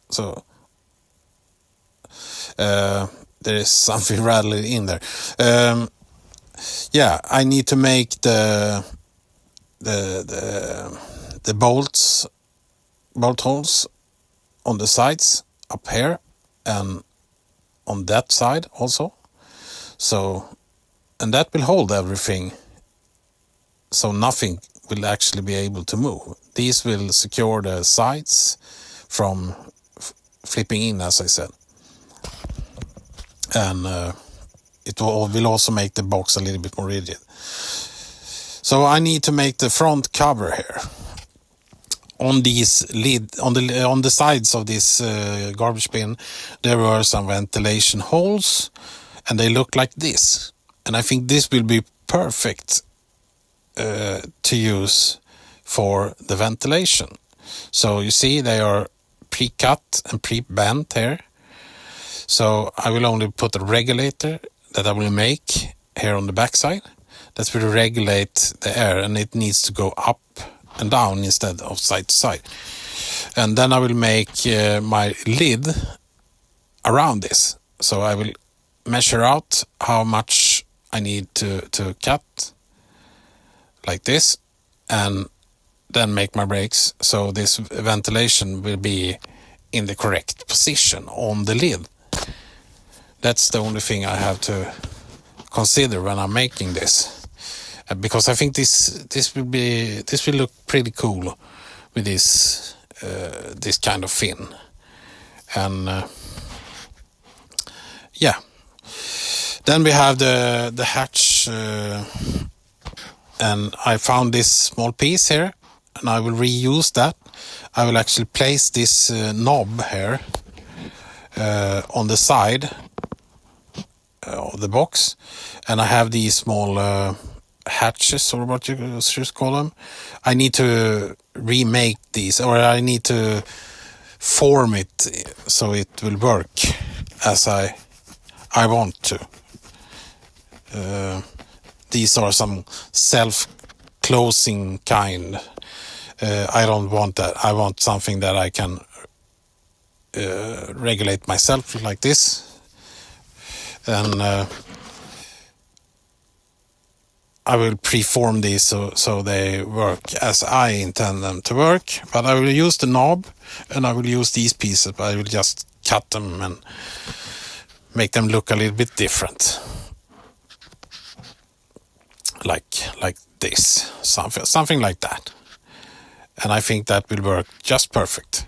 so. There is something rattling in there. Yeah, I need to make the bolt holes on the sides up here and on that side also. So, and that will hold everything, so nothing will actually be able to move. These will secure the sides from flipping in, as I said. And it will also make the box a little bit more rigid. So I need to make the front cover here. On these on the sides of this garbage bin, there were some ventilation holes, and they look like this. And I think this will be perfect to use for the ventilation. So you see, they are pre-cut and pre-bent here. So I will only put a regulator that I will make here on the backside that will regulate the air, and it needs to go up and down instead of side to side. And then I will make my lid around this. So I will measure out how much I need to cut like this, and then make my brakes so this ventilation will be in the correct position on the lid. That's the only thing I have to consider when I'm making this. because I think this will look pretty cool with this kind of fin. And yeah, then we have the hatch, and I found this small piece here, and I will reuse that. I will actually place this knob here on the side of the box, and I have these small hatches, or what you should call them. I need to remake these, or I need to form it so it will work as I want to. These are some self-closing kind. I don't want that. I want something that I can regulate myself like this. And I will preform these so they work as I intend them to work. But I will use the knob, and I will use these pieces, but I will just cut them and make them look a little bit different. Like this, something like that. And I think that will work just perfect.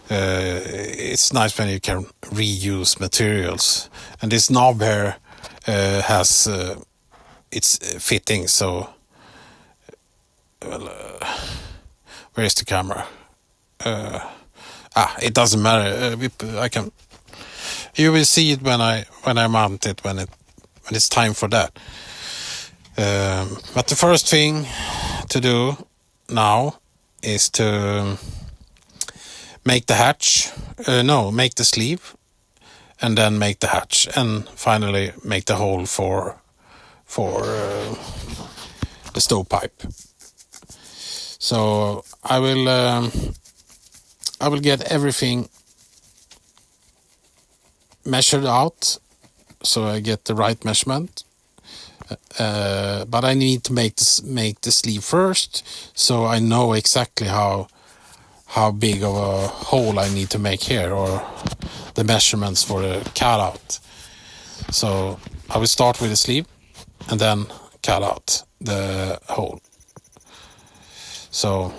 It's nice when you can reuse materials. And this knob here has its fitting, so where is the camera? It doesn't matter. You will see it when I mount it, when it's time for that. But the first thing to do now is to make the hatch. Make the sleeve, and then make the hatch, and finally make the hole for the stovepipe. So I will get everything measured out, so I get the right measurement. But I need to make the sleeve first, so I know exactly how big of a hole I need to make here, or the measurements for the cutout. So I will start with the sleeve and then cut out the hole. So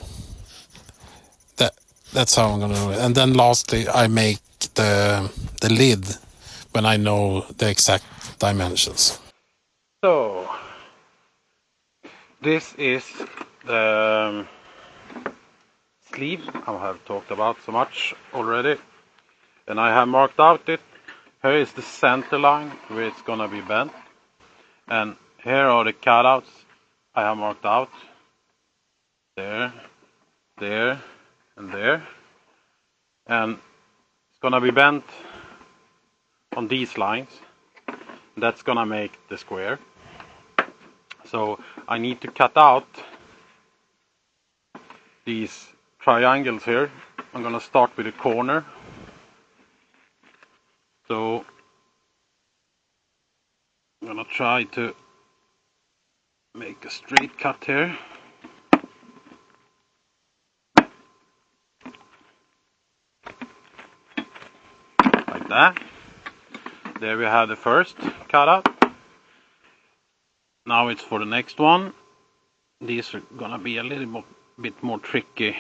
that's how I'm gonna do it. And then lastly, I make the lid when I know the exact dimensions. So this is the sleeve I have talked about so much already, and I have marked out it. Here is the center line where it's gonna be bent, and here are the cutouts I have marked out. There, there, and there, and it's gonna be bent on these lines. That's gonna make the square. So I need to cut out these triangles here. I'm gonna start with the corner. So I'm gonna try to make a straight cut here. Like that. There we have the first cutout. Now it's for the next one. These are gonna be a little bit more tricky.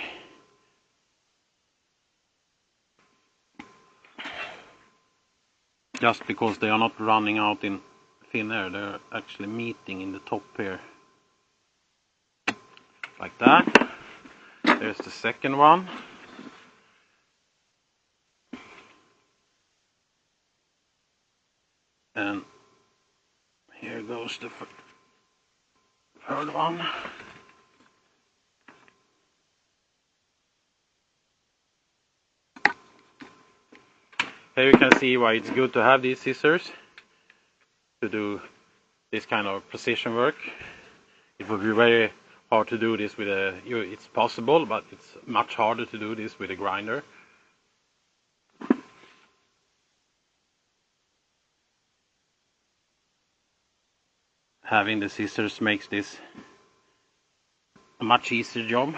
Just because they are not running out in thin air, they're actually meeting in the top here. Like that. There's the second one. And here goes the third one. Here you can see why it's good to have these scissors to do this kind of precision work. It would be very hard to do this with it's possible, but it's much harder to do this with a grinder. Having the scissors makes this a much easier job.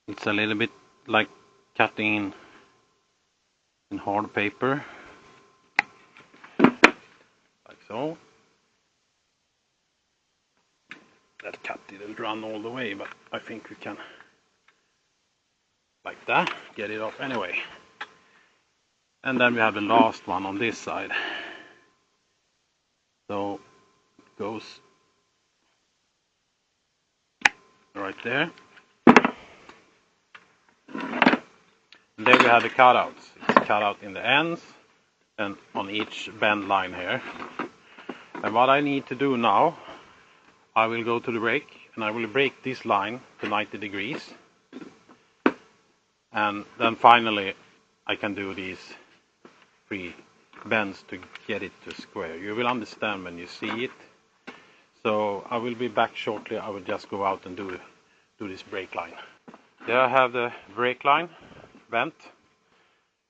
It's a little bit like cutting in hard paper. doesn't run all the way, but I think we can, like that, get it off anyway. And then we have the last one on this side. So it goes right there. And there we have the cutouts. It's cut out in the ends and on each bend line here. And what I need to do now, I will go to the brake and I will break this line to 90 degrees. And then finally I can do these 3 bends to get it to square. You will understand when you see it. So I will be back shortly. I will just go out and do this brake line. There I have the brake line bent.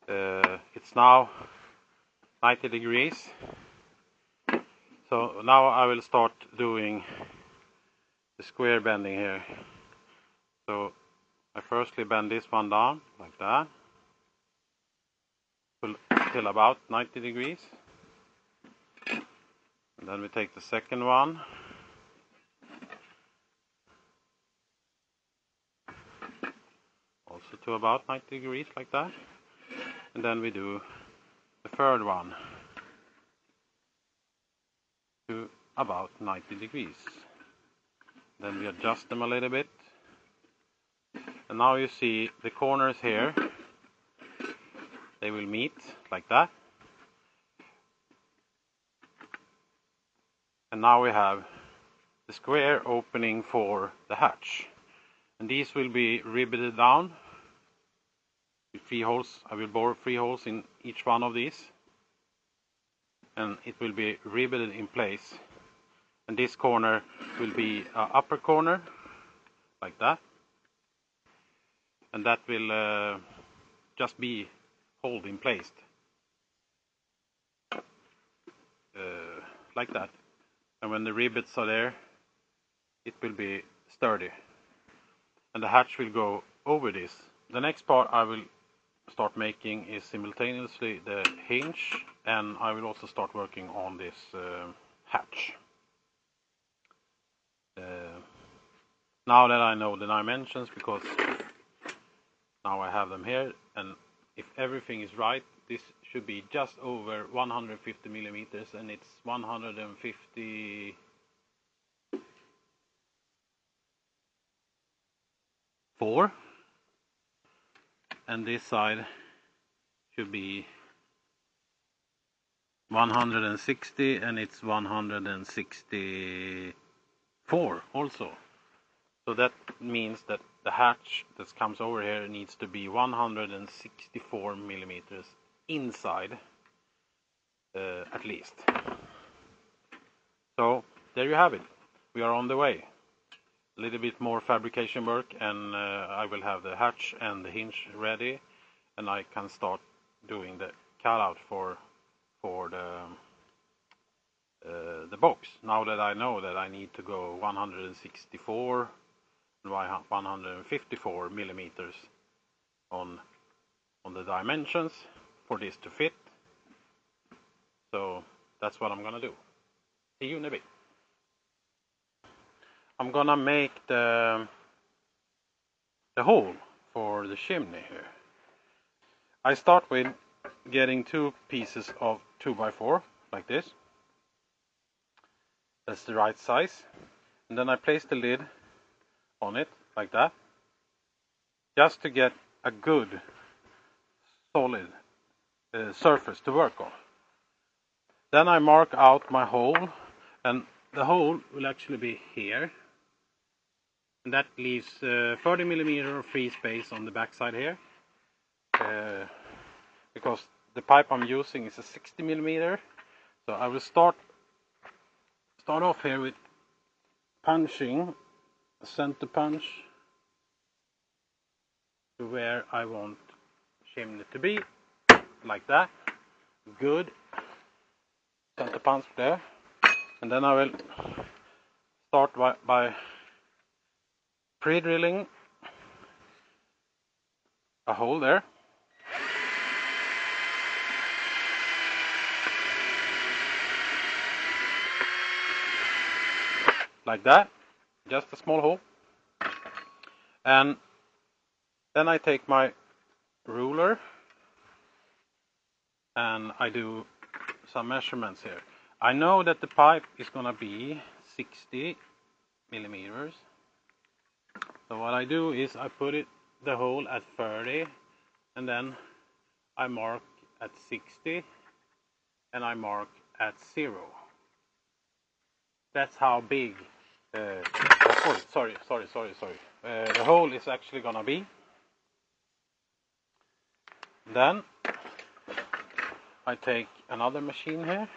It's now 90 degrees. So now I will start doing the square bending here. So I firstly bend this one down like that till about 90 degrees. And then we take the second one. Also to about 90 degrees like that. And then we do the third one to about 90 degrees. Then we adjust them a little bit. And now you see the corners here, they will meet like that. And now we have the square opening for the hatch. And these will be ribbeted down with 3 holes. I will bore 3 holes in each one of these. And it will be ribbeted in place. And this corner will be an upper corner, like that. And that will just be held in place. Like that. And when the rivets are there, it will be sturdy. And the hatch will go over this. The next part I will start making is simultaneously the hinge, and I will also start working on this hatch. Now that I know the dimensions, because now I have them here, and if everything is right, this should be just over 150 millimeters, and it's 154. And this side should be 160, and it's 164 also. So that means that the hatch that comes over here needs to be 164 millimeters inside, at least. So there you have it. We are on the way. A little bit more fabrication work, and I will have the hatch and the hinge ready, and I can start doing the cutout for the box. Now that I know that I need to go 164 and 154 millimeters on the dimensions for this to fit. So that's what I'm gonna do. See you in a bit. I'm gonna make the hole for the chimney here. I start with getting 2 pieces of 2x4 like this. That's the right size. And then I place the lid on it like that, just to get a good solid surface to work on. Then I mark out my hole, and the hole will actually be here. And that leaves 30 millimeter of free space on the back side here, because the pipe I'm using is a 60 millimeter. So I will start off here with punching a center punch to where I want chimney to be, like that. Good center punch there. And then I will start by pre-drilling a hole there. Like that. just a small hole, and then I take my ruler and I do some measurements here. I know that the pipe is gonna be 60 millimeters. So what I do is I put the hole at 30, and then I mark at 60, and I mark at 0. That's how big the hole is actually gonna be. Then I take another machine here,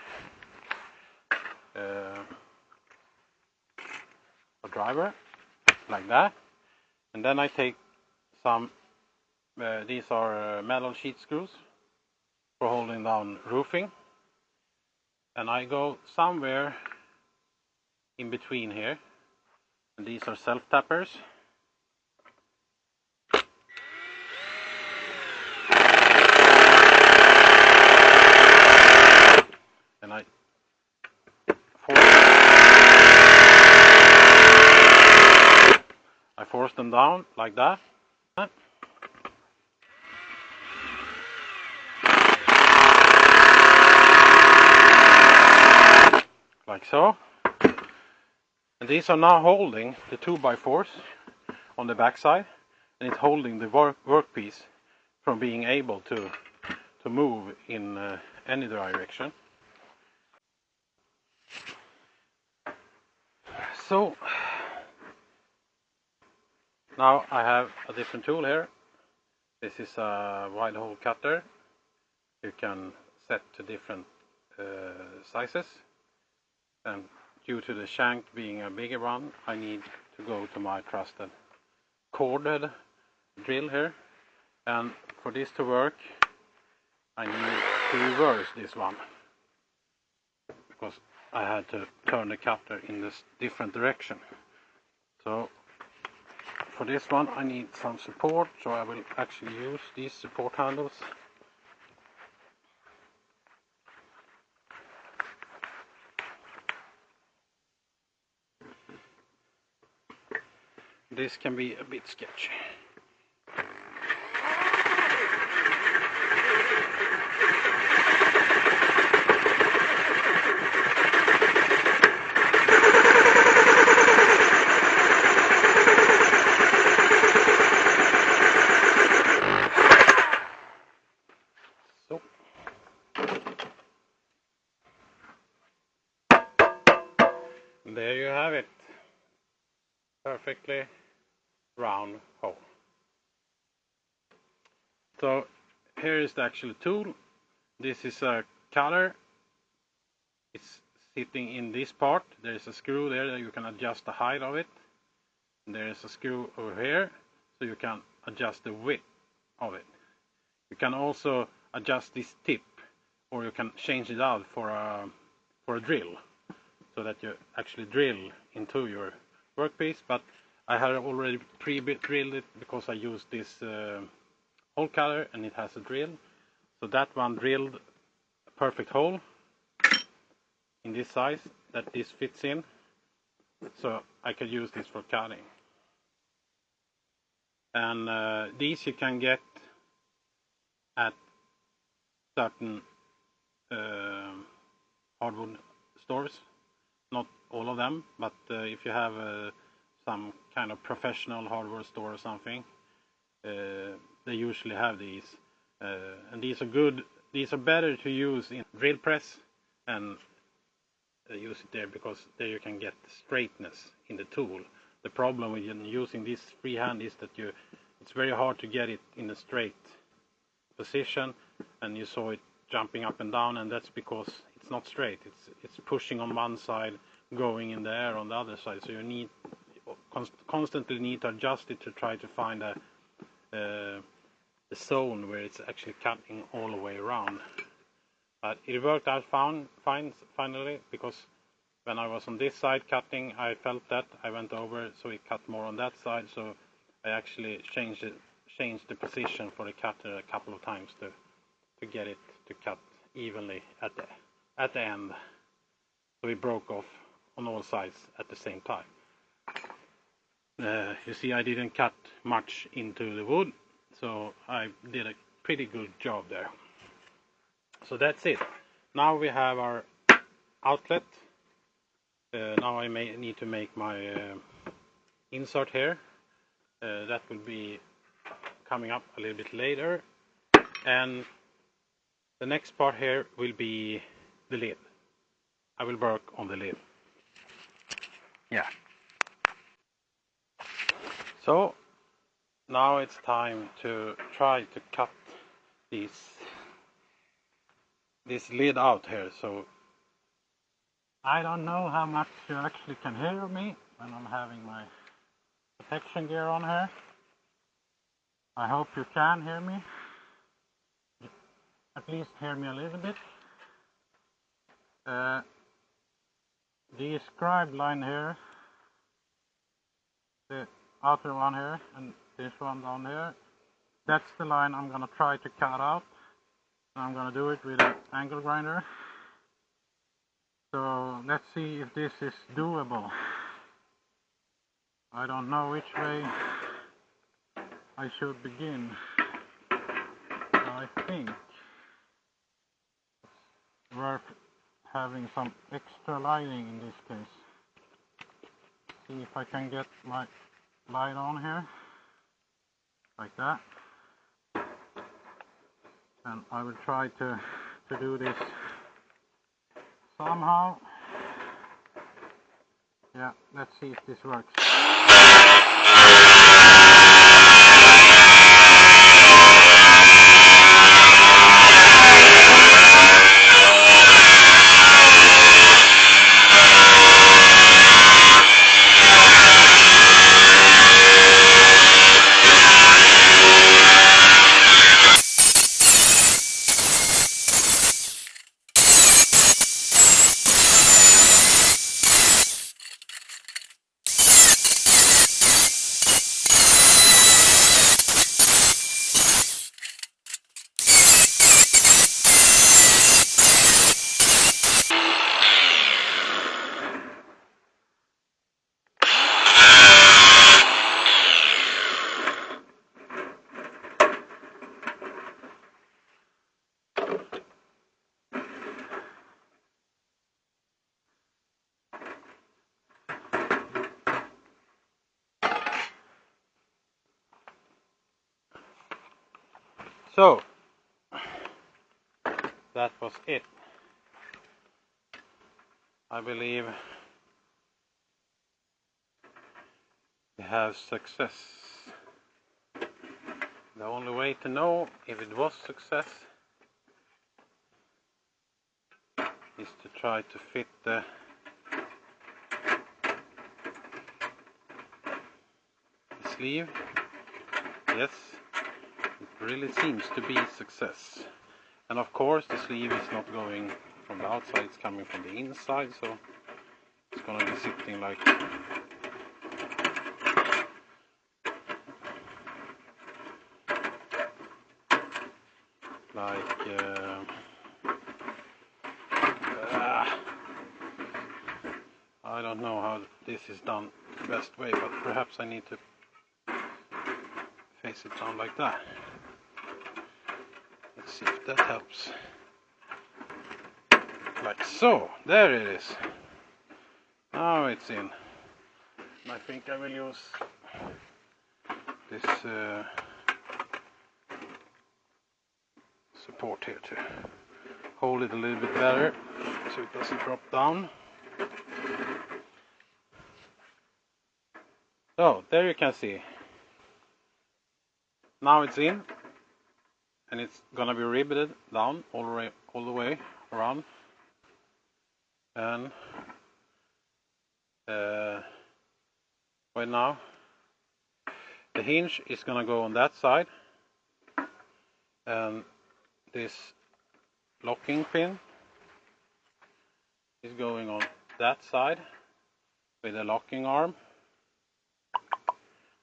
a driver, like that, and then I take some, these are metal sheet screws for holding down roofing, and I go somewhere in between here, and these are self-tappers. And I force them down like that. Like so. And these are now holding the 2x4s on the backside, and it's holding the workpiece from being able to move in any direction. So now I have a different tool here. This is a wide hole cutter. You can set to different sizes, and due to the shank being a bigger one, I need to go to my trusted corded drill here, and for this to work I need to reverse this one, because I had to turn the cutter in this different direction. So for this one I need some support, so I will actually use these support handles. This can be a bit sketchy. So there you have it. Perfectly round hole. So here is the actual tool. This is a cutter. It's sitting in this part. There is a screw there that you can adjust the height of it. And there is a screw over here, so you can adjust the width of it. You can also adjust this tip, or you can change it out for a drill, so that you actually drill into your workpiece. But I had already pre-drilled it because I used this hole cutter, and it has a drill. So that one drilled a perfect hole in this size that this fits in, so I could use this for cutting. And these you can get at certain hardwood stores. Not all of them, but if you have some kind of professional hardware store or something, they usually have these, and these are good. These are better to use in drill press, and use it there because there you can get straightness in the tool. The problem with using this freehand is that it's very hard to get it in a straight position, and you saw it jumping up and down, and that's because it's not straight. It's pushing on one side, going in the air on the other side. So you constantly need to adjust it to try to find the zone where it's actually cutting all the way around. But it worked out fine finally, because when I was on this side cutting, I felt that I went over, so it cut more on that side. So I actually changed the position for the cutter a couple of times to get it to cut evenly at the end. So it broke off on all sides at the same time. You see, I didn't cut much into the wood, so I did a pretty good job there. So that's it. Now we have our outlet. Now I may need to make my insert here. That will be coming up a little bit later. And the next part here will be the lid. I will work on the lid. Yeah. So now it's time to try to cut this lid out here. So I don't know how much you actually can hear me when I'm having my protection gear on here. I hope you can hear me. At least hear me a little bit. The scribe line here, the outer one here, and this one down here, that's the line I'm gonna try to cut out. And I'm gonna do it with an angle grinder. So let's see if this is doable. I don't know which way I should begin. I think it's worth having some extra lighting in this case. See if I can get my light on here, like that. And I will try to do this somehow. Yeah, let's see if this works. So that was it. I believe we have success. The only way to know if it was success is to try to fit the sleeve. Yes, it really seems to be a success. And of course the sleeve is not going from the outside, it's coming from the inside, so it's gonna be sitting like I don't know how this is done the best way, but perhaps I need to face it down like that. Let's see if that helps. Like so, there it is. Now it's in. And I think I will use this support here to hold it a little bit better so it doesn't drop down. So there you can see. Now it's in, and it's gonna be riveted down all the way around. And right now the hinge is gonna go on that side, and this locking pin is going on that side with a locking arm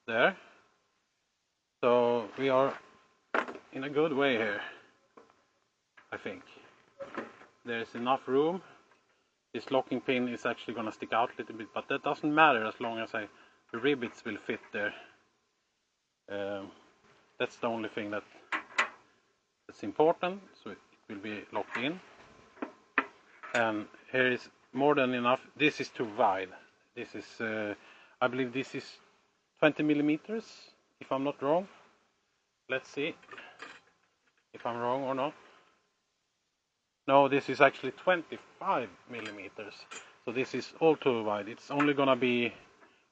there. So we are in a good way here, I think. There's enough room. This locking pin is actually going to stick out a little bit, but that doesn't matter as long as I the rivets will fit there. That's the only thing that's important, so it will be locked in. And here is more than enough. This is too wide. This is, I believe this is 20 millimeters, if I'm not wrong. Let's see if I'm wrong or not. No, this is actually 25 millimeters. So this is all too wide. It's only gonna be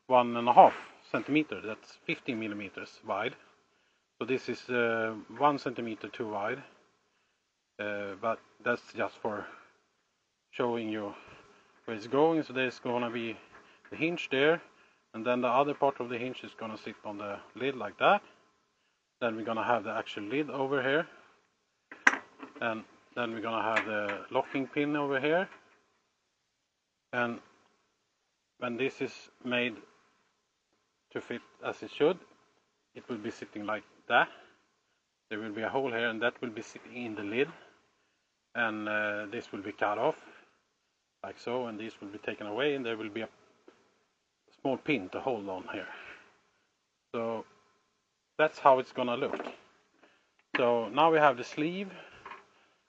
1.5 centimeter. That's 15 millimeters wide. So this is 1 centimeter too wide. But that's just for showing you where it's going. So there's gonna be the hinge there, and then the other part of the hinge is gonna sit on the lid like that. Then we're gonna have the actual lid over here, and then we're gonna have the locking pin over here. And when this is made to fit as it should, it will be sitting like that. There will be a hole here, and that will be sitting in the lid, and this will be cut off like so, and these will be taken away, and there will be a small pin to hold on here. So that's how it's gonna look. So now we have the sleeve.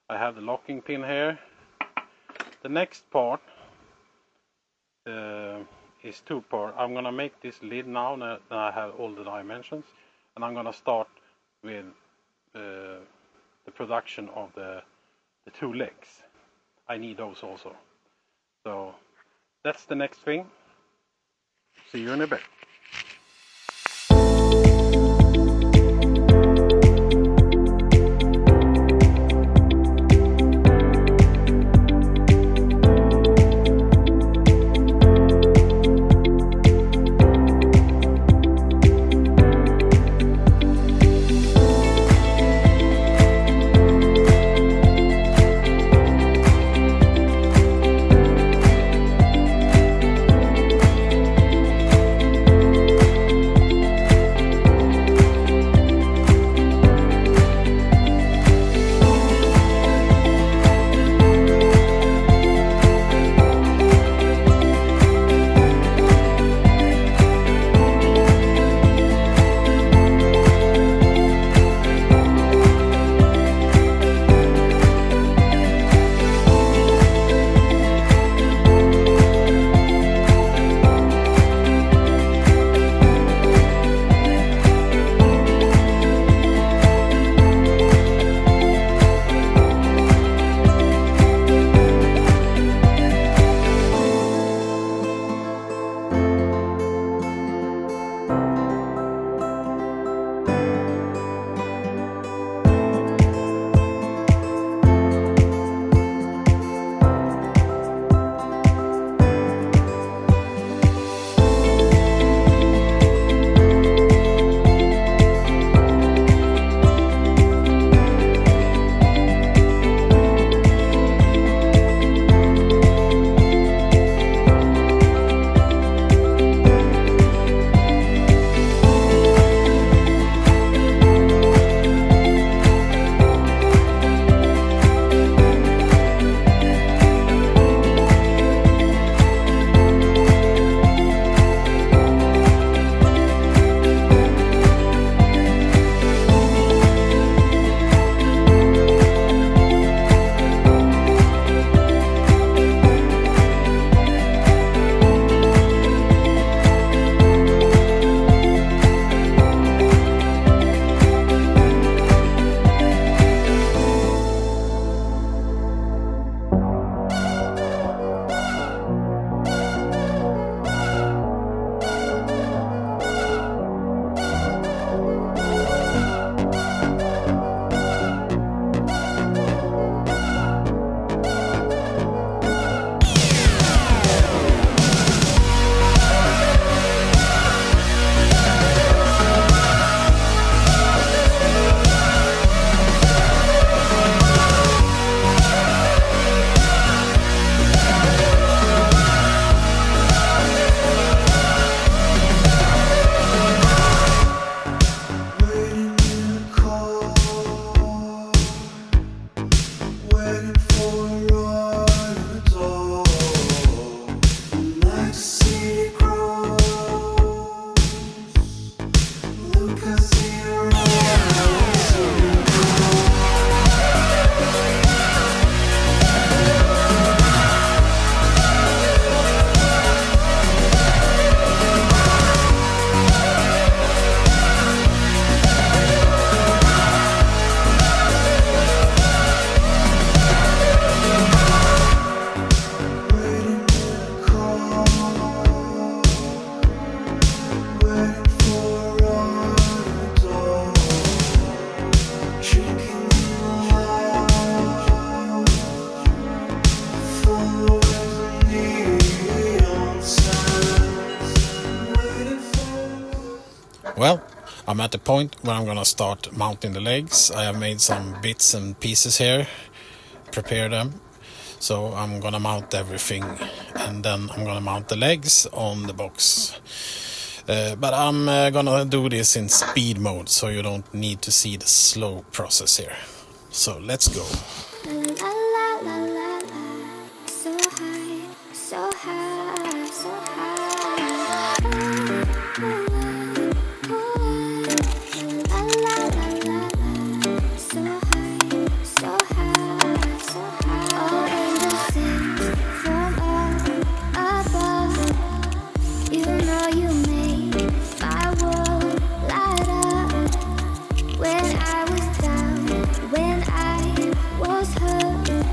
I have the locking pin here. The next part is two part. I'm gonna make this lid now that I have all the dimensions, and I'm gonna start with the production of the two legs. I need those also. So that's the next thing. See you in a bit. Well, I'm at the point where I'm gonna start mounting the legs. I have made some bits and pieces here, prepare them. So I'm gonna mount everything, and then I'm gonna mount the legs on the box. But I'm gonna do this in speed mode, so you don't need to see the slow process here. So let's go. When I was down, when I was hurt,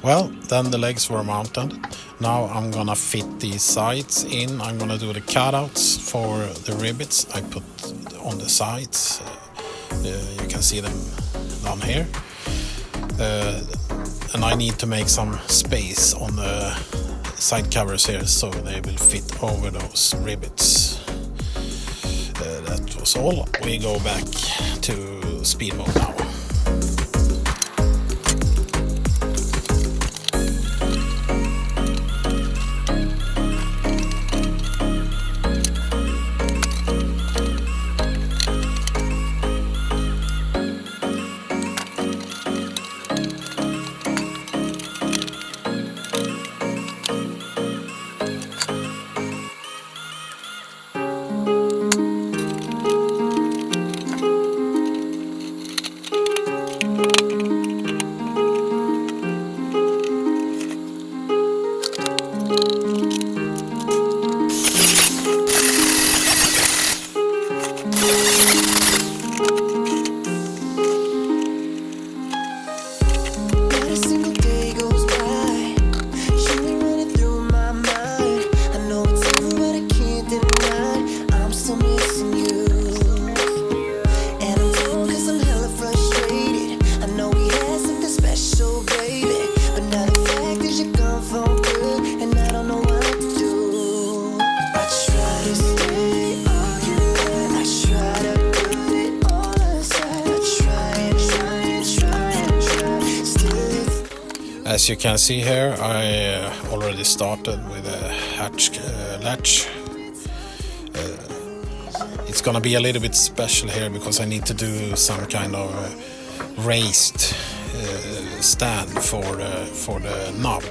Well, then the legs were mounted. Now I'm gonna fit these sides in. I'm gonna do the cutouts for the rivets I put on the sides. You can see them down here. And I need to make some space on the side covers here so they will fit over those rivets. That was all. We go back to speed mode now. As you can see here, I already started with a hatch latch. It's gonna be a little bit special here because I need to do some kind of raised stand for the knob,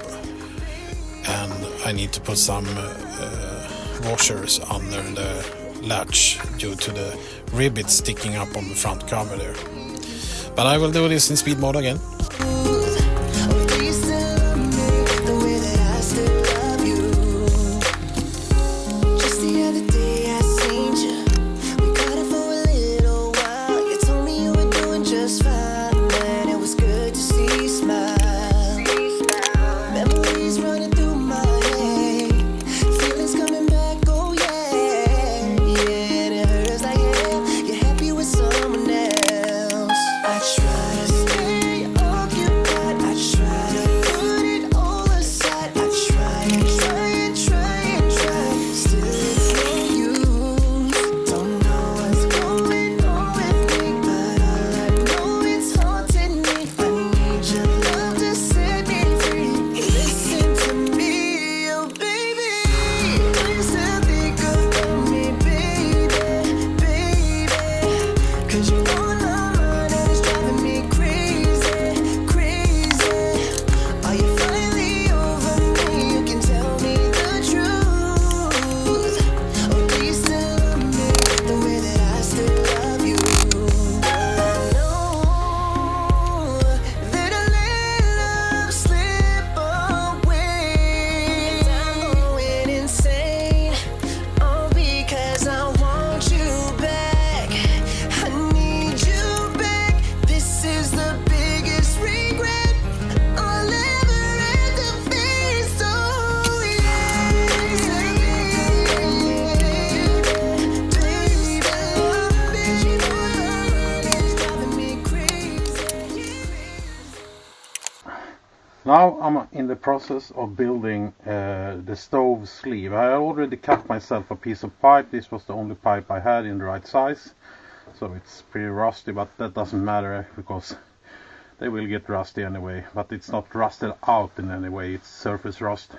and I need to put some washers under the latch due to the rivet sticking up on the front cover there. But I will do this in speed mode again. I try to stay on Now I'm in the process of building the stove sleeve. I already cut myself a piece of pipe. This was the only pipe I had in the right size, so it's pretty rusty, but that doesn't matter because they will get rusty anyway. But it's not rusted out in any way, it's surface rust,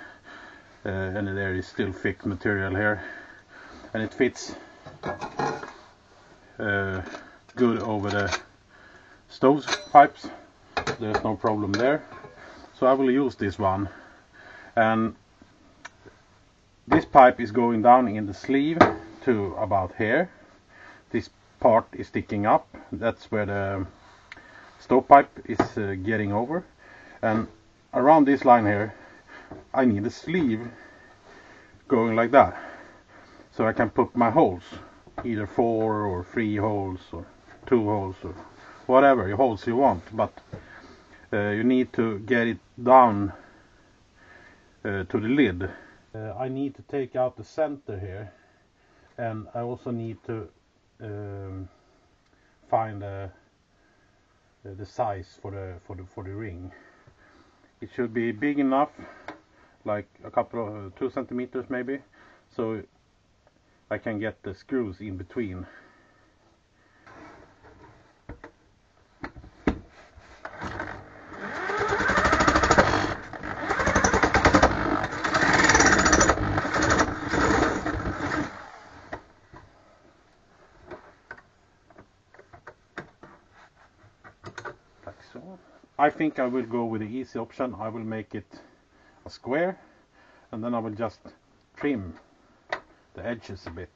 and there is still thick material here, and it fits good over the stove pipes. There's no problem there. So I will use this one, and this pipe is going down in the sleeve to about here. This part is sticking up, that's where the stovepipe is getting over, and around this line here I need a sleeve going like that, so I can put my holes, either 4 or 3 holes or 2 holes or whatever holes you want, but you need to get it down to the lid. I need to take out the center here, and I also need to find the size for the ring. It should be big enough, like a couple of 2 centimeters maybe, so I can get the screws in between. I think I will go with the easy option. I will make it a square, and then I will just trim the edges a bit.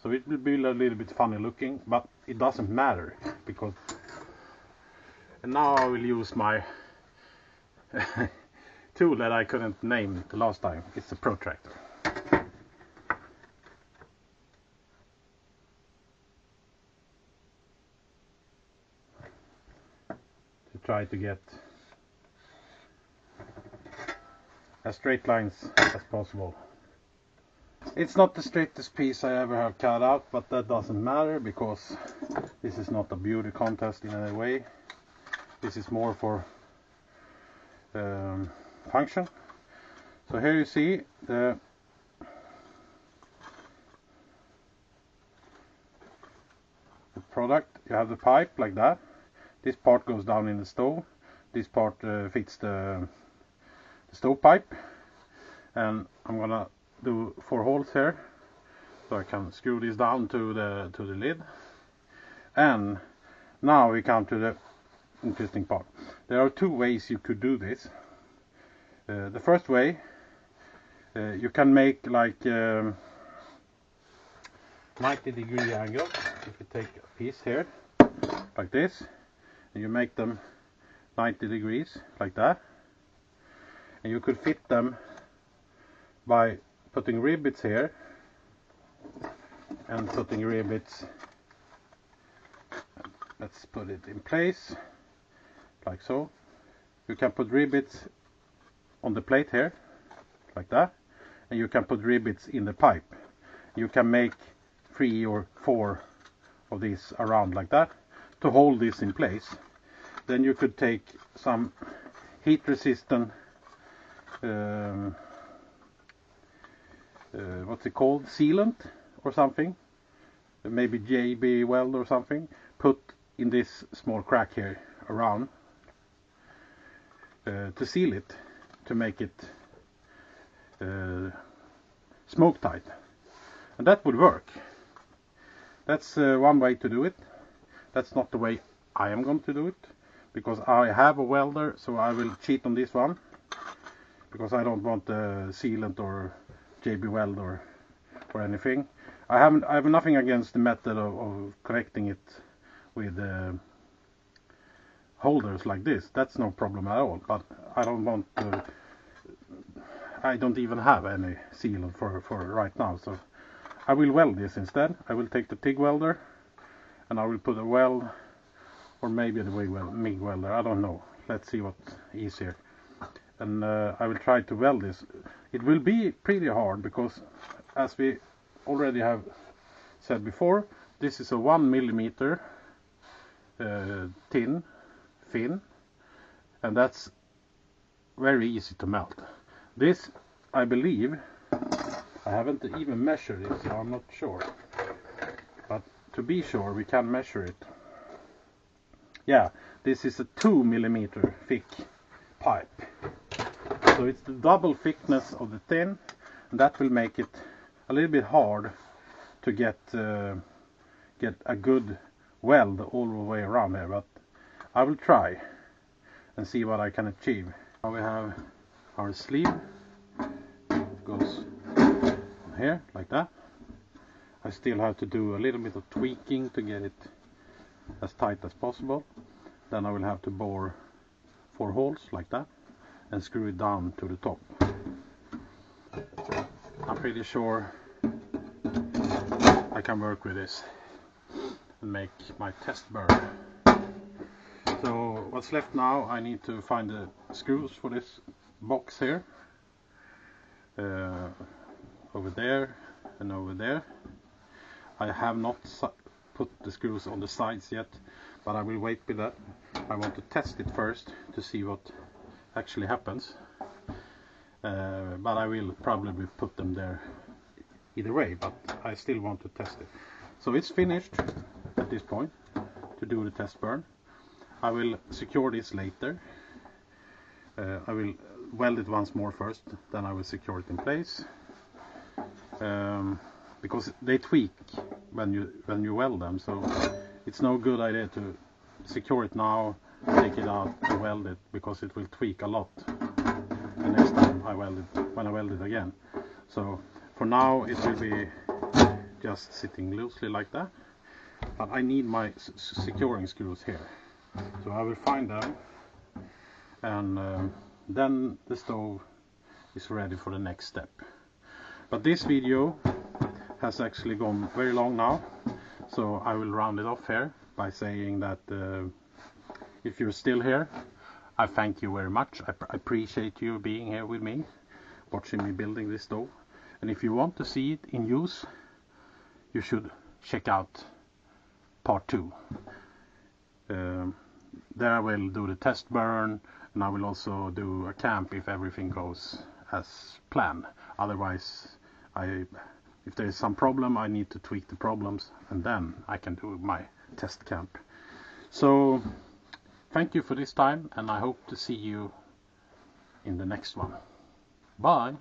So it will be a little bit funny looking, but it doesn't matter because. And now I will use my tool that I couldn't name the last time. It's a protractor. Try to get as straight lines as possible. It's not the straightest piece I ever have cut out, but that doesn't matter because this is not a beauty contest in any way. This is more for function. So here you see the product. You have the pipe like that. This part goes down in the stove. This part fits the stove pipe, and I'm gonna do 4 holes here, so I can screw this down to the lid. And now we come to the interesting part. There are 2 ways you could do this. The first way, you can make like 90-degree angle. If you take a piece here like this, you make them 90 degrees like that, and you could fit them by putting rivets here and putting rivets. Let's put it in place like so. You can put rivets on the plate here like that, and you can put rivets in the pipe. You can make 3 or 4 of these around like that to hold this in place. Then you could take some heat resistant what's it called, sealant or something, maybe JB weld or something, put in this small crack here around to seal it, to make it smoke tight, and that would work. That's one way to do it. That's not the way I am going to do it, because I have a welder, so I will cheat on this one, because I don't want the sealant or JB weld or anything. I have nothing against the method of connecting it with holders like this. That's no problem at all, but I don't want to, I don't even have any sealant for right now, so I will weld this instead. I will take the TIG welder and I will put a weld, or maybe the MIG welder, I don't know. Let's see what's easier. And I will try to weld this. It will be pretty hard because, as we already have said before, this is a 1 millimeter thin, and that's very easy to melt. This, I believe, I haven't even measured it, so I'm not sure. But to be sure, we can measure it. Yeah, this is a 2 millimeter thick pipe. So it's the double thickness of the thin, and that will make it a little bit hard to get a good weld all the way around here. But I will try and see what I can achieve. Now we have our sleeve. It goes here like that. I still have to do a little bit of tweaking to get it as tight as possible. Then I will have to bore 4 holes like that and screw it down to the top. I'm pretty sure I can work with this and make my test burn. So what's left now, I need to find the screws for this box here. Over there and over there. I have not put the screws on the sides yet, but I will wait with that. I want to test it first to see what actually happens. But I will probably put them there either way, but I still want to test it. So it's finished at this point to do the test burn. I will secure this later. I will weld it once more first, then I will secure it in place. Because they tweak when you weld them, so it's no good idea to secure it now, take it out and weld it, because it will tweak a lot the next time when I weld it again. So for now it will be just sitting loosely like that, but I need my securing screws here, so I will find them, and then the stove is ready for the next step. But this video has actually gone very long now, so I will round it off here by saying that if you're still here, I thank you very much. I appreciate you being here with me, watching me building this stove. And if you want to see it in use, you should check out part 2. There I will do the test burn, and I will also do a camp if everything goes as planned. Otherwise, if there is some problem, I need to tweak the problems, and then I can do my test camp. So thank you for this time, and I hope to see you in the next one. Bye!